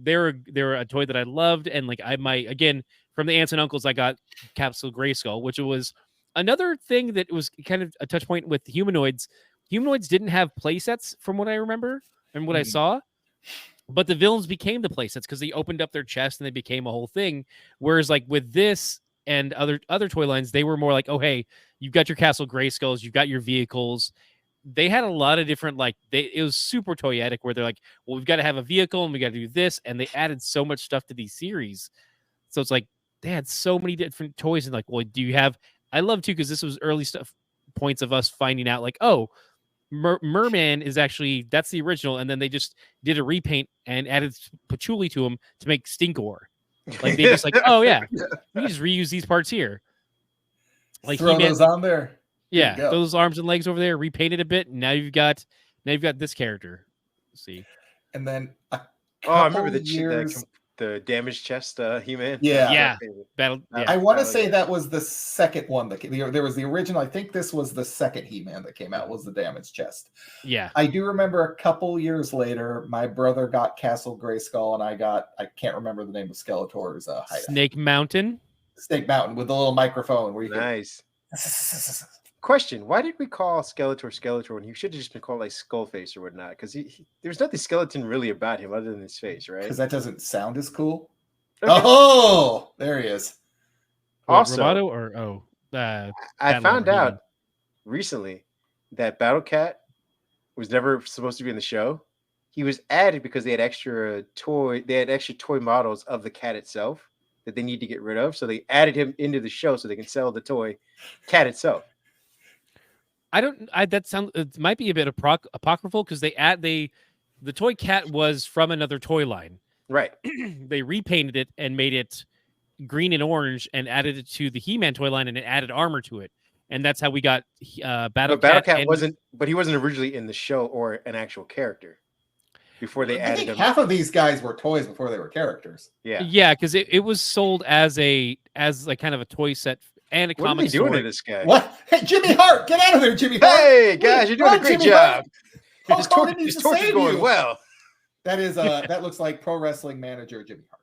they're a toy that I loved, and like again from the aunts and uncles I got Capsule Grayskull, which was another thing that was kind of a touch point with humanoids. Humanoids didn't have play sets from what I remember and what I saw. But the villains became the playsets because they opened up their chest and they became a whole thing. Whereas, like with this and other toy lines, they were more like, "Oh, hey, you've got your Castle Grayskulls, you've got your vehicles." They had a lot of different it was super toyetic where they're like, "Well, we've got to have a vehicle and we got to do this," and they added so much stuff to these series. So it's like they had so many different toys and like, well, do you have? I love too because this was early stuff points of us finding out like, oh. Merman is actually that's the original, and then they just did a repaint and added patchouli to him to make Stinkor. Like they just oh yeah, we just reuse these parts here. Like throw those on there. Yeah, those arms and legs over there, repainted a bit. And now you've got this character. Let's see, and then I remember the damaged chest He-Man. Yeah. I want to say that was the second one that came. There was the original. I think this was the second He-Man that came out. Was the damaged chest? Yeah, I do remember a couple years later, my brother got Castle Grayskull, and I can't remember the name of Skeletor's hideout. Snake Mountain with the little microphone where you nice. Question: why did we call Skeletor when he should have just been called like Skullface or whatnot? Because there's nothing skeleton really about him other than his face, right? Because that doesn't sound as cool. Okay. Oh, there he is. Also, Roboto I found out recently that Battle Cat was never supposed to be in the show. He was added because they had extra toy models of the cat itself that they need to get rid of. So they added him into the show so they can sell the toy cat itself. It might be a bit apocryphal because the toy cat was from another toy line. Right. They repainted it and made it green and orange and added it to the He-Man toy line, and it added armor to it, and that's how we got Battle Battle Cat. Cat wasn't, but he wasn't originally in the show or an actual character before they I added think him. half of these guys were toys before they were characters. Yeah, because it was sold as like kind of a toy set and a What are comic they doing story. to this guy? What? Hey, Jimmy Hart, get out of there, Jimmy Hart! Hey guys, you're doing a great Jimmy job. Hart. His Hulk Hogan torch needs to is save going you. well. That is that looks like pro wrestling manager Jimmy Hart.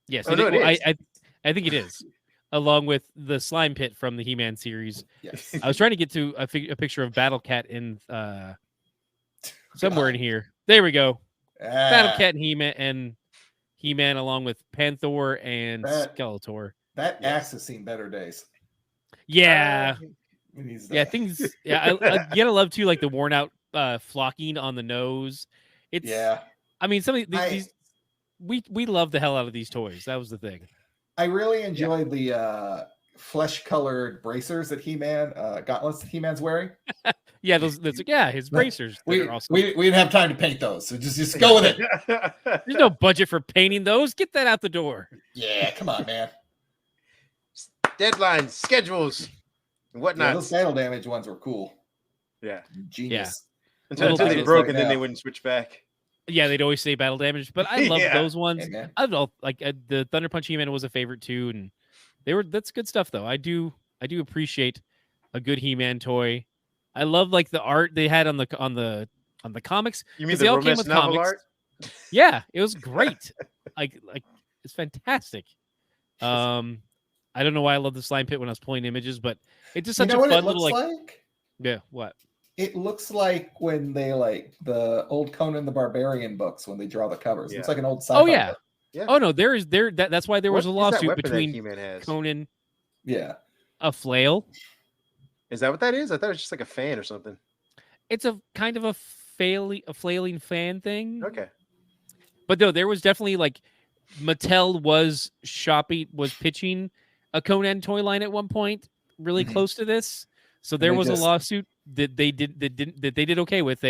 Yes, Oh, no, it is. I think it is, along with the slime pit from the He-Man series. Yes. I was trying to get to a picture of Battle Cat in somewhere in here. There we go. Battle Cat and He-Man along with Panther and Skeletor. That axe has seen better days. Yeah. Yeah, things. Yeah, I gotta love too, like the worn out flocking on the nose. It's I mean, some of these we love the hell out of these toys. That was the thing. I really enjoyed the flesh-colored bracers that He-Man gauntlets that He-Man's wearing. Yeah, his bracers. We didn't have time to paint those, so just go with it. There's no budget for painting those. Get that out the door. Yeah, come on, man. Deadlines, schedules, and whatnot. Yeah, those battle damage ones were cool. Yeah, genius. Until they broke, and then they wouldn't switch back. Yeah, they'd always say battle damage, but I love those ones. Hey, I don't know, like the Thunder Punch He-Man was a favorite too, and that's good stuff though. I do appreciate a good He-Man toy. I love like the art they had on the comics. You mean they the all came romance with novel comics. art? Yeah, it was great. like it's fantastic. I don't know why I love the slime pit when I was pulling images, but it's just such a fun little like. Yeah, what? It looks like when they like the old Conan the Barbarian books when they draw the covers. It looks like an old sci-fi book. Yeah. Oh no, that's why there was a lawsuit between He-Man has? Conan. Yeah. A flail. Is that what that is? I thought it was just like a fan or something. It's a kind of a flailing fan thing. Okay. But no, there was definitely like Mattel was pitching a Conan toy line at one point, really close to this. So there was a lawsuit that they did okay with.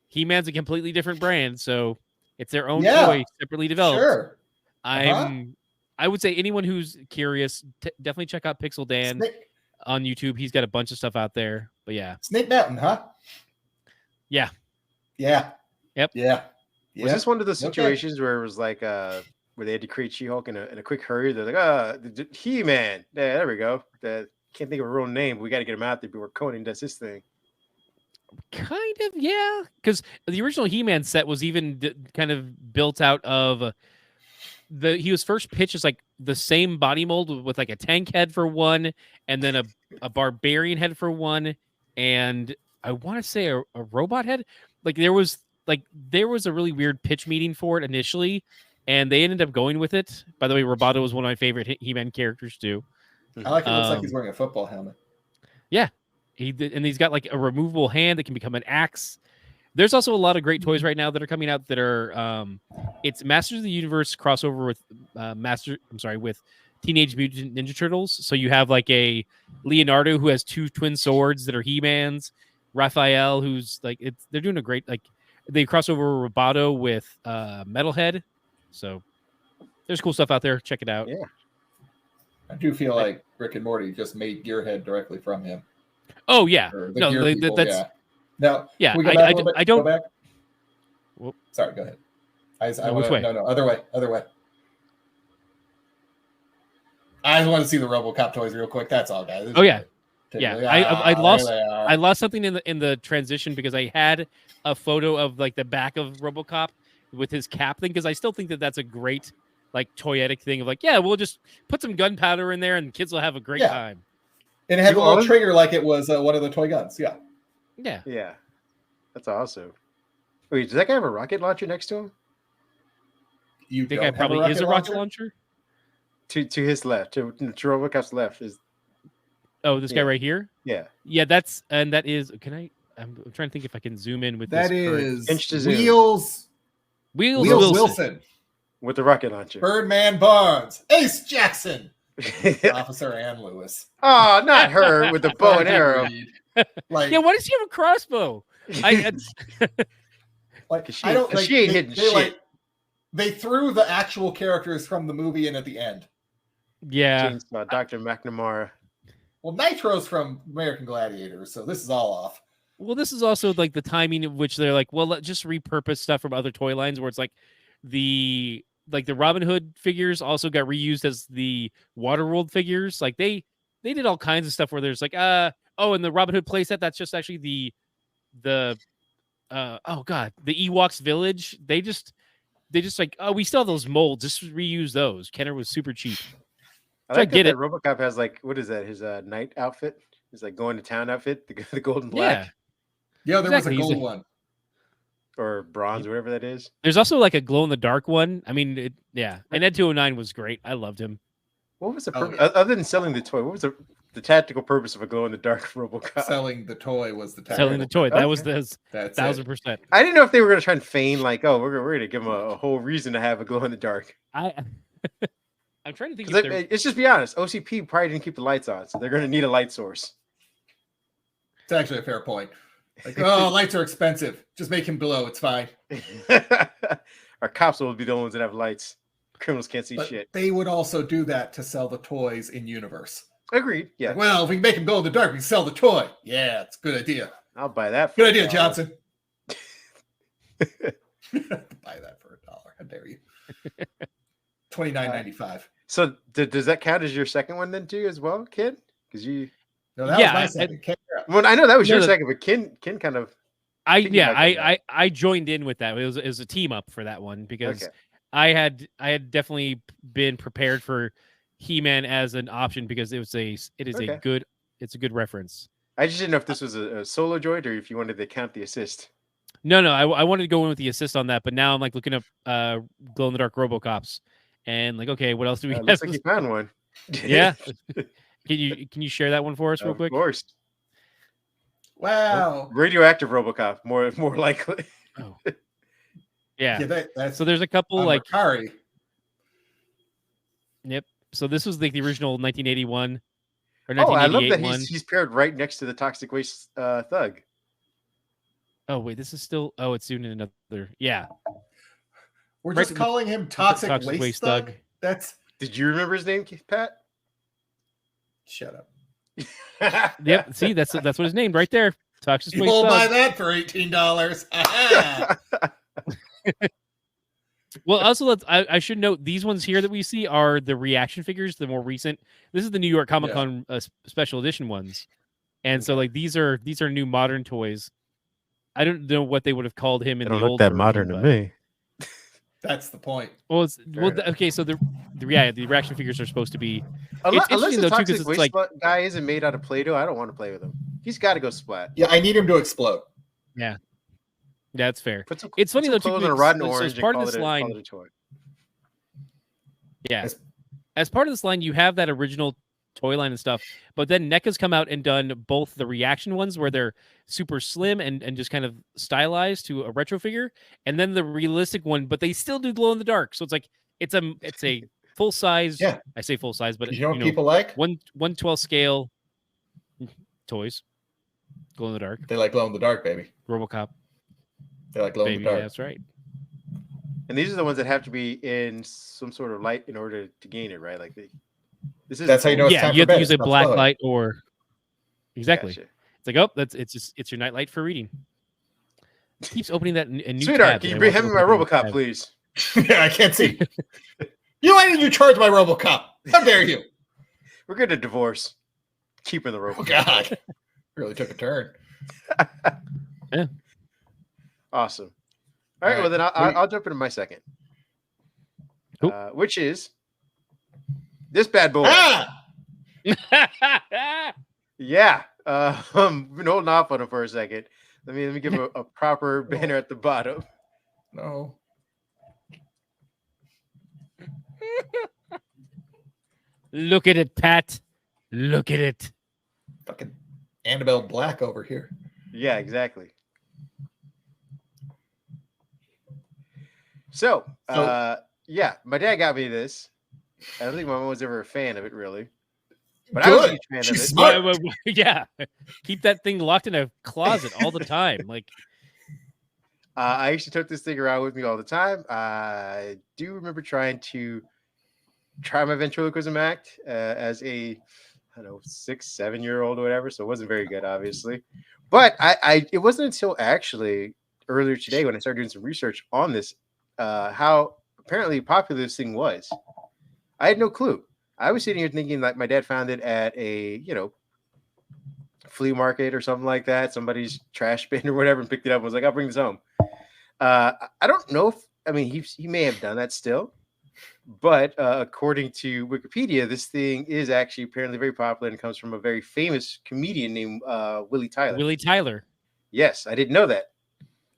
He-Man's a completely different brand, so it's their own toy separately developed. Sure. I would say anyone who's curious, definitely check out Pixel Dan on YouTube. He's got a bunch of stuff out there. But yeah. Snake Mountain, huh? Yeah. Yeah. Yep. Yeah. Was this one of those situations where it was like where they had to create She-Hulk in a quick hurry? They're like, He-Man. Yeah, there we go. Can't think of a real name. We got to get him out there before Conan does his thing. Kind of, yeah. Because the original He-Man set was even kind of built out of he was first pitched as like the same body mold with like a tank head for one, and then a barbarian head for one, and I want to say a robot head. Like there was a really weird pitch meeting for it initially, and they ended up going with it. By the way, Roboto was one of my favorite He-Man characters too. I like it. Looks like he's wearing a football helmet. Yeah, he did, and he's got like a removable hand that can become an axe. There's also a lot of great toys right now that are coming out that are it's Masters of the Universe crossover with with Teenage Mutant Ninja Turtles. So you have like a Leonardo who has two twin swords that are He-Man's, Raphael who's like they're doing a great they cross over Roboto with Metalhead. So there's cool stuff out there. Check it out. Yeah. I do feel like Rick and Morty just made Gearhead directly from him. Oh yeah, no, that's no. Yeah, I don't. Go back? Sorry, go ahead. Which way? No, other way. I just want to see the RoboCop toys real quick. That's all, guys. Oh yeah, I lost something in the transition because I had a photo of like the back of RoboCop with his cap thing because I still think that's a great like toyetic thing of like we'll just put some gunpowder in there and kids will have a great time. And it had a little trigger like it was one of the toy guns. Yeah, that's awesome. Wait, does that guy have a rocket launcher next to him? You think I probably is a rocket launcher? To his left, to RoboCop's left is. Oh, this guy right here. Yeah. That is. Can I? I'm trying to think if I can zoom in with that. This is Wheels Wilson with the rocket launcher. Birdman Barnes, Ace Jackson, Officer Ann Lewis. Oh, not her with the bow and arrow. Why does she have a crossbow? I don't. Like, she ain't hitting shit. They threw the actual characters from the movie in at the end. Yeah. Chainsaw, Dr. McNamara. Well, Nitro's from American Gladiators, so this is all off. Well, this is also like the timing of which they're like, well, let's just repurpose stuff from other toy lines where it's like the Robin Hood figures also got reused as the Waterworld figures. Like they did all kinds of stuff where there's like, oh, and the Robin Hood playset, that's just actually the Ewoks village. They just like, oh, we still have those molds, just reuse those. Kenner was super cheap. I like that RoboCop has like, what is that? His night outfit. His like going to town outfit, the golden black. Yeah, there was a gold one. Or bronze, whatever that is. There's also like a glow in the dark one. I mean, and Ed 209 was great. I loved him. What was the purpose other than selling the toy? What was the tactical purpose of a glow in the dark RoboCop? Selling the toy was the tactical. Selling the toy. That was the 1000%. I didn't know if they were going to try and feign like, oh, we're going to give them a whole reason to have a glow in the dark. I'm trying to think. Let's just be honest. OCP probably didn't keep the lights on, so they're going to need a light source. It's actually a fair point. Like, oh, lights are expensive. Just make him glow. It's fine. Our cops will be the ones that have lights. Criminals can't see shit. They would also do that to sell the toys in universe. Agreed. Yeah. Like, well, if we can make him glow in the dark, we can sell the toy. Yeah, it's a good idea. I'll buy that. Good idea, Johnson. Buy that for $1. How dare you? $29.95. So does that count as your second one then too, as well, Kid? Because you. No, that was my second. Well, I know that was your second, but Ken kind of. I joined in with that. It was a team up for that one because I had definitely been prepared for He-Man as an option because it's a good reference. I just didn't know if this was a solo joint or if you wanted to count the assist. No, I wanted to go in with the assist on that, but now I'm like looking up glow in the dark RoboCops and like, okay, what else do we have? Looks like you found one. Yeah. Can you share that one for us real quick? Of course. Wow. Radioactive RoboCop, more likely. Oh. Yeah. So there's a couple like Kari. Yep. So this was like the original 1981 or 1988 I love that one. he's paired right next to the Toxic Waste Thug. Oh wait, this is still. Oh, it's doing another. Yeah. We're just calling him Toxic Waste Thug. Did you remember his name, Pat? Shut up. Yep. See, that's what his name right there. Toxic Waste We'll Thug. buy that for $18. Well, also, I should note these ones here that we see are the reaction figures, the more recent. This is the New York Comic Con special edition ones, and so like these are new modern toys. I don't know what they would have called him in the old. That modern to me. That's the point. Well, okay. So the reaction figures are supposed to be. Unless the Toxic Waste guy isn't made out of Play-Doh, I don't want to play with him. He's got to go splat. Yeah, I need him to explode. Yeah, that's fair. It's funny though too. A rotten orange as part of this line. Yeah, as part of this line, you have that original toy line and stuff, but then NECA's come out and done both the reaction ones where they're super slim and just kind of stylized to a retro figure, and then the realistic one, but they still do glow in the dark. So it's like it's a full size. Yeah, I say full size, but you know what people like 1/12 scale toys. Glow in the dark. They like glow in the dark, baby. RoboCop. They like glow in the dark. That's right. And these are the ones that have to be in some sort of light in order to gain it, right? Like that's how you know. It's time you have for to use a black glowing. light or exactly. Gotcha. It's like it's your nightlight for reading. It keeps opening that a new Sweetheart, tab. can you bring him my RoboCop, please? Yeah, I can't see. Why did you charge my RoboCop? How dare you? We're going to divorce. Keeping the RoboCop. Oh God, really took a turn. Yeah. Awesome. All right. Well, then I'll jump into my second, cool. Which is this bad boy. Yeah. I've been holding off on him for a second. Let me give him a proper banner at the bottom. No. Look at it, Pat. Look at it. Fucking Annabelle Black over here. Yeah, exactly. So yeah, my dad got me this. I don't think my mom was ever a fan of it, really. But I was a huge fan of it. Smart. Yeah. Keep that thing locked in a closet all the time. Like I actually took this thing around with me all the time. I do remember trying to try my ventriloquism act as a, I don't know, 6-7-year-old or whatever. So it wasn't very good, obviously. But it wasn't until actually earlier today when I started doing some research on this, how apparently popular this thing was. I had no clue. I was sitting here thinking like my dad found it at a, flea market or something like that, somebody's trash bin or whatever, and picked it up and was like, I'll bring this home. I don't know he may have done that still, but according to Wikipedia, this thing is actually apparently very popular and comes from a very famous comedian named Willie Tyler. Willie Tyler. Yes, I didn't know that.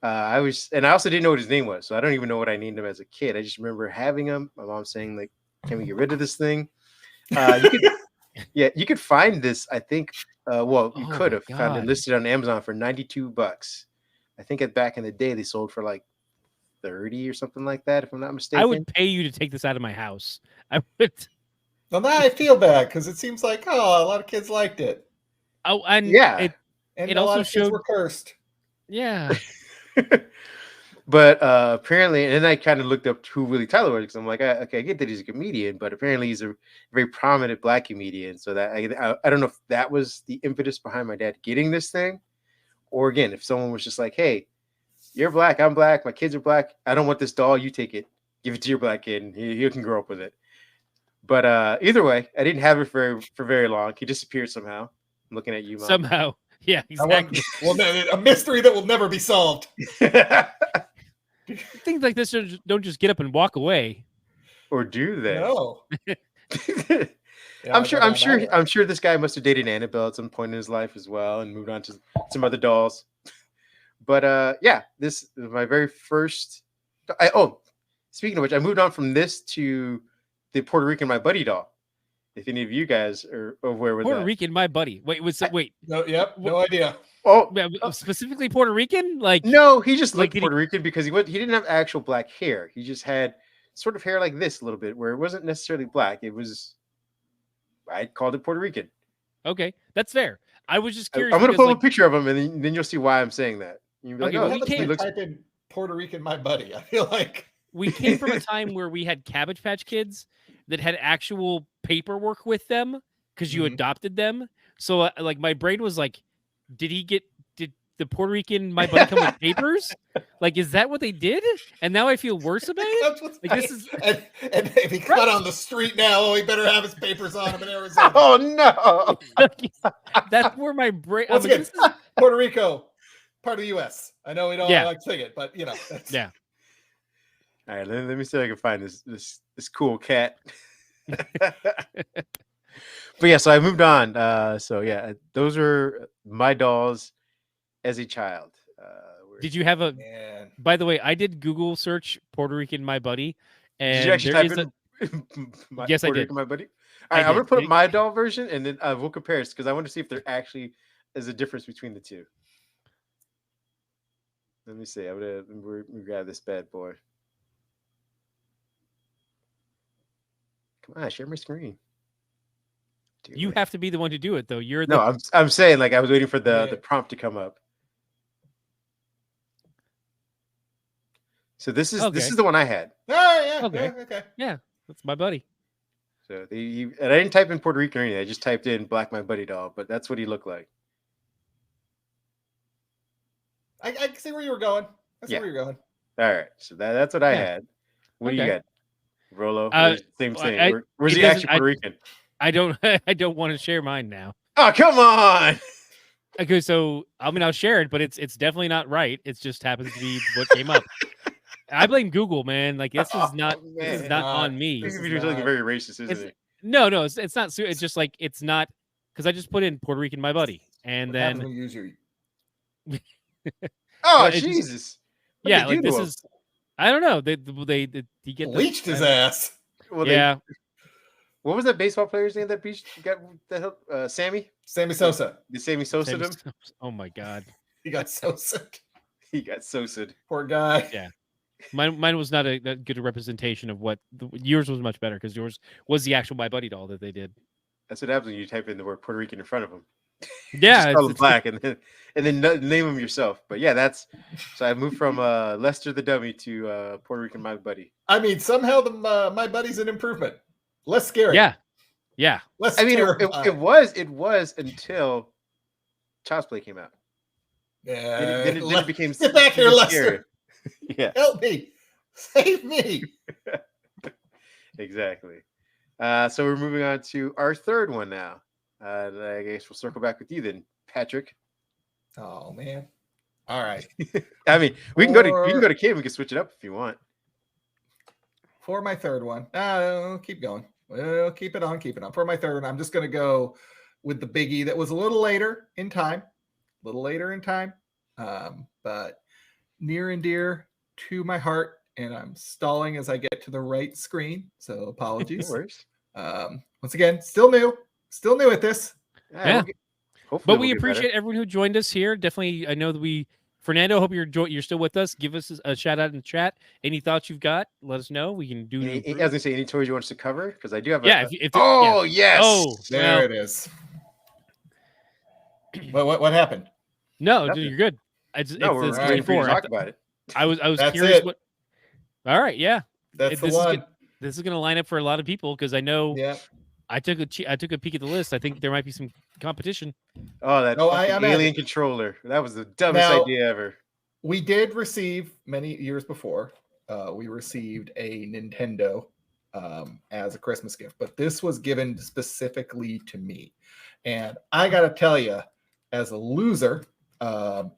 I also didn't know what his name was, so I don't even know what I named him as a kid. I just remember having him. My mom saying like, "Can we get rid of this thing?" You could find this. I think. You could have found it listed on Amazon for $92. I think back in the day they sold for like 30 or something like that, if I'm not mistaken. I would pay you to take this out of my house. I would. Well, now I feel bad because it seems like a lot of kids liked it. Oh, and and it a also lot of kids showed were cursed. Yeah. But apparently, and then I kind of looked up who Willie Tyler was because I'm like, okay, I get that he's a comedian, but apparently he's a very prominent Black comedian. So that I don't know if that was the impetus behind my dad getting this thing, or again, if someone was just like, hey, you're Black, I'm Black, my kids are Black, I don't want this doll, you take it, give it to your Black kid, and he can grow up with it. But either way, I didn't have it for very long. He disappeared somehow. I'm looking at you, Mom. Somehow. Yeah, exactly. A mystery that will never be solved. Things like this don't just get up and walk away. Or do they? No. I'm sure this guy must have dated Annabelle at some point in his life as well and moved on to some other dolls. But this is my very first. Speaking of which, I moved on from this to the Puerto Rican My Buddy doll. If any of you guys are aware with Puerto that. Rican My Buddy. Wait. No, no idea. Oh, specifically Puerto Rican? Like no, he just looked Puerto Rican because he didn't have actual black hair. He just had sort of hair like this a little bit, where it wasn't necessarily black. It was, I called it Puerto Rican. Okay, that's fair. I was just curious. I'm gonna pull up a picture of him, and then you'll see why I'm saying that. You'll be he looks. Type in Puerto Rican My Buddy. I feel like we came from a time where we had Cabbage Patch Kids that had actual paperwork with them because you adopted them. So like my brain was like, did the Puerto Rican My Buddy come with papers? Like, is that what they did? And now I feel worse about it. Like, this is and if he cut on the street now, he better have his papers on him in Arizona. Oh no! That's where my brain. Once again, Puerto Rico, part of the U.S. I know we don't like to sing it, but that's... yeah. All right, let me see if I can find this cool cat. But yeah, so I moved on. Those were my dolls as a child. Did you have a? By the way, I did Google search Puerto Rican My Buddy, and did you actually type in yes, Puerto I did. Rican My Buddy. All right, I'm gonna put up my doll version, and then we'll compare it because I want to see if there actually is a difference between the two. Let me see. I'm gonna grab this bad boy. Come on, share my screen. You have to be the one to do it, though. You're no. I'm saying like I was waiting for the prompt to come up. So this is the one I had. Oh yeah. Okay. Yeah, that's my buddy. So and I didn't type in Puerto Rican or anything. I just typed in Black My Buddy doll, but that's what he looked like. I can see where you were going. Where you're going. All right, so that's what I had. What do you got, Rolo? Same thing. Where's he actually Puerto Rican? I don't want to share mine now. Oh, come on. Okay, so I'll share it, but it's definitely not right. It just happens to be what came up. I blame Google, man. Like this is not on me. This is something very racist, isn't it? No, it's not. It's just like it's not because I just put in Puerto Rican My Buddy, and then use your. Oh Jesus! Yeah, like this is. I don't know. They get bleached his ass. Well, yeah. What was that baseball player's name that got the help? Sammy Sosa. Did Sammy Sosa him? Oh my God. He got Sosa. Poor guy. Yeah. Mine was not a good representation of what yours was much better because yours was the actual My Buddy doll that they did. That's what happens when you type in the word Puerto Rican in front of them. Yeah, it's black and then name them yourself. But yeah, so I moved from Lester the Dummy to Puerto Rican My Buddy. I mean, somehow the My Buddy's an improvement. less scary. Yeah. Less I mean, terrifying. it was until Child's Play came out. Then it became get back here, even Lester. scarier. Yeah, Help me, save me. exactly. So we're moving on to our third one now. I guess we'll circle back with you then, Patrick. Oh man. All right. I mean, we can go to Kim. We can switch it up if you want. For my third one, keep going. We'll keep it on. For my third one, I'm just going to go with the biggie that was a little later in time, but near and dear to my heart. And I'm stalling as I get to the right screen, so apologies. No worries. Once again, still new at this. Yeah. Hopefully But we'll we get better. appreciate everyone who joined us here. Definitely, I know that Fernando, hope you're still with us. Give us a shout out in the chat. Any thoughts you've got, let us know. We can do. I was gonna say any toys you want us to cover because I do have. Yeah. Yes. Oh, There it is. What happened? No, Nothing. dude, you're good. No, we're ready for you to talk about it. I was That's curious it. what. All right, yeah. That's the This one. This is going to line up for a lot of people because I know. Yeah. I took a peek at the list. I think there might be some competition. Oh, that No, fucking I'm alien at it. controller. That was the dumbest Now- idea ever. We did receive many years before. We received a Nintendo as a Christmas gift, but this was given specifically to me. And I got to tell you, as a loser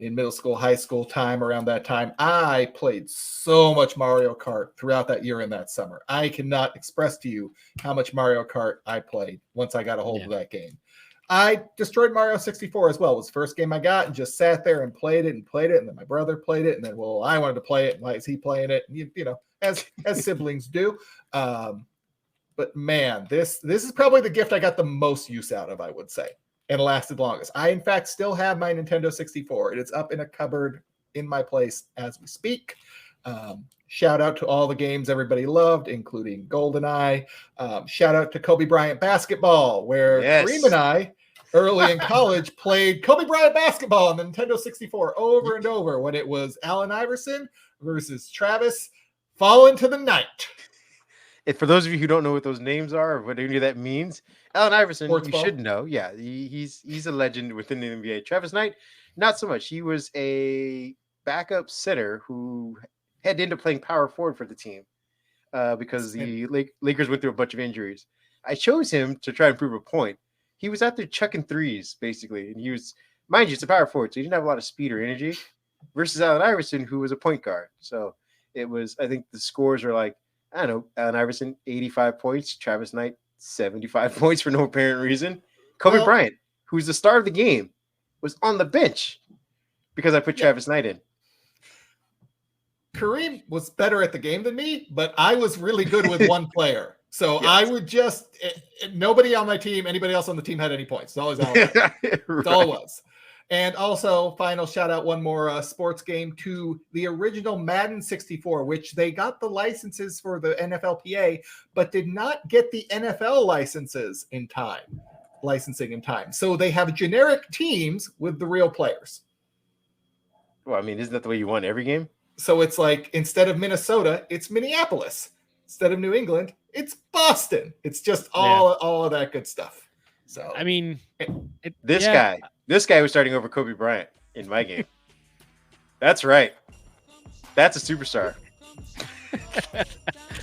in middle school, high school time, around that time, I played so much Mario Kart throughout that year and that summer. I cannot express to you how much Mario Kart I played once I got a hold of that game. I destroyed Mario 64 as well. It was the first game I got and just sat there and played it. And then my brother played it. And then, well, I wanted to play it. And why is he playing it? And you know, as siblings do. But man, this is probably the gift I got the most use out of, I would say, and lasted longest. I, in fact, still have my Nintendo 64. It is up in a cupboard in my place as we speak. Shout out to all the games everybody loved, including GoldenEye. Shout out to Kobe Bryant basketball, where Kareem and I, early in college, played Kobe Bryant basketball on the Nintendo 64 over and over when it was Allen Iverson versus Travis Fall into the Night. And for those of you who don't know what those names are or what any of that means, Allen Iverson, Sports you ball. should know. Yeah, he's a legend within the NBA. Travis Knight, not so much. He was a backup center who had to end up playing power forward for the team because the Lakers went through a bunch of injuries. I chose him to try and prove a point. He was out there chucking threes, basically. And he was, mind you, it's a power forward, so he didn't have a lot of speed or energy versus Allen Iverson, who was a point guard. So it was, I think the scores are like, I don't know, Allen Iverson, 85 points, Travis Knight, 75 points for no apparent reason. Kobe Bryant, who's the star of the game, was on the bench because I put Travis Knight in. Kareem was better at the game than me, but I was really good with one player. So I would just, nobody on my team, anybody else on the team had any points. It's always Allen. That's all it was. And also, final shout out, one more sports game to the original Madden 64, which they got the licenses for the NFLPA, but did not get the NFL licensing in time. So they have generic teams with the real players. Well, I mean, isn't that the way you won every game? So it's like, instead of Minnesota, it's Minneapolis. Instead of New England, it's Boston. It's just all of that good stuff. So I mean, this guy was starting over Kobe Bryant in my game. That's right. That's a superstar. I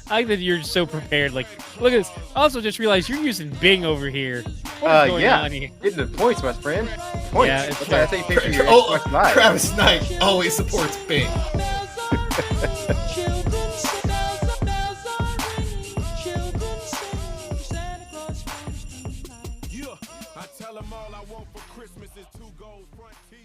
like that you're so prepared. Like, look at this. Also, just realized you're using Bing over here. What is going on here? Getting the points, my friend. Points. Yeah, it's That's how you pay for your Xbox Live. Travis Knight always supports Bing. I tell them all I want for Christmas is 2 gold front teeth.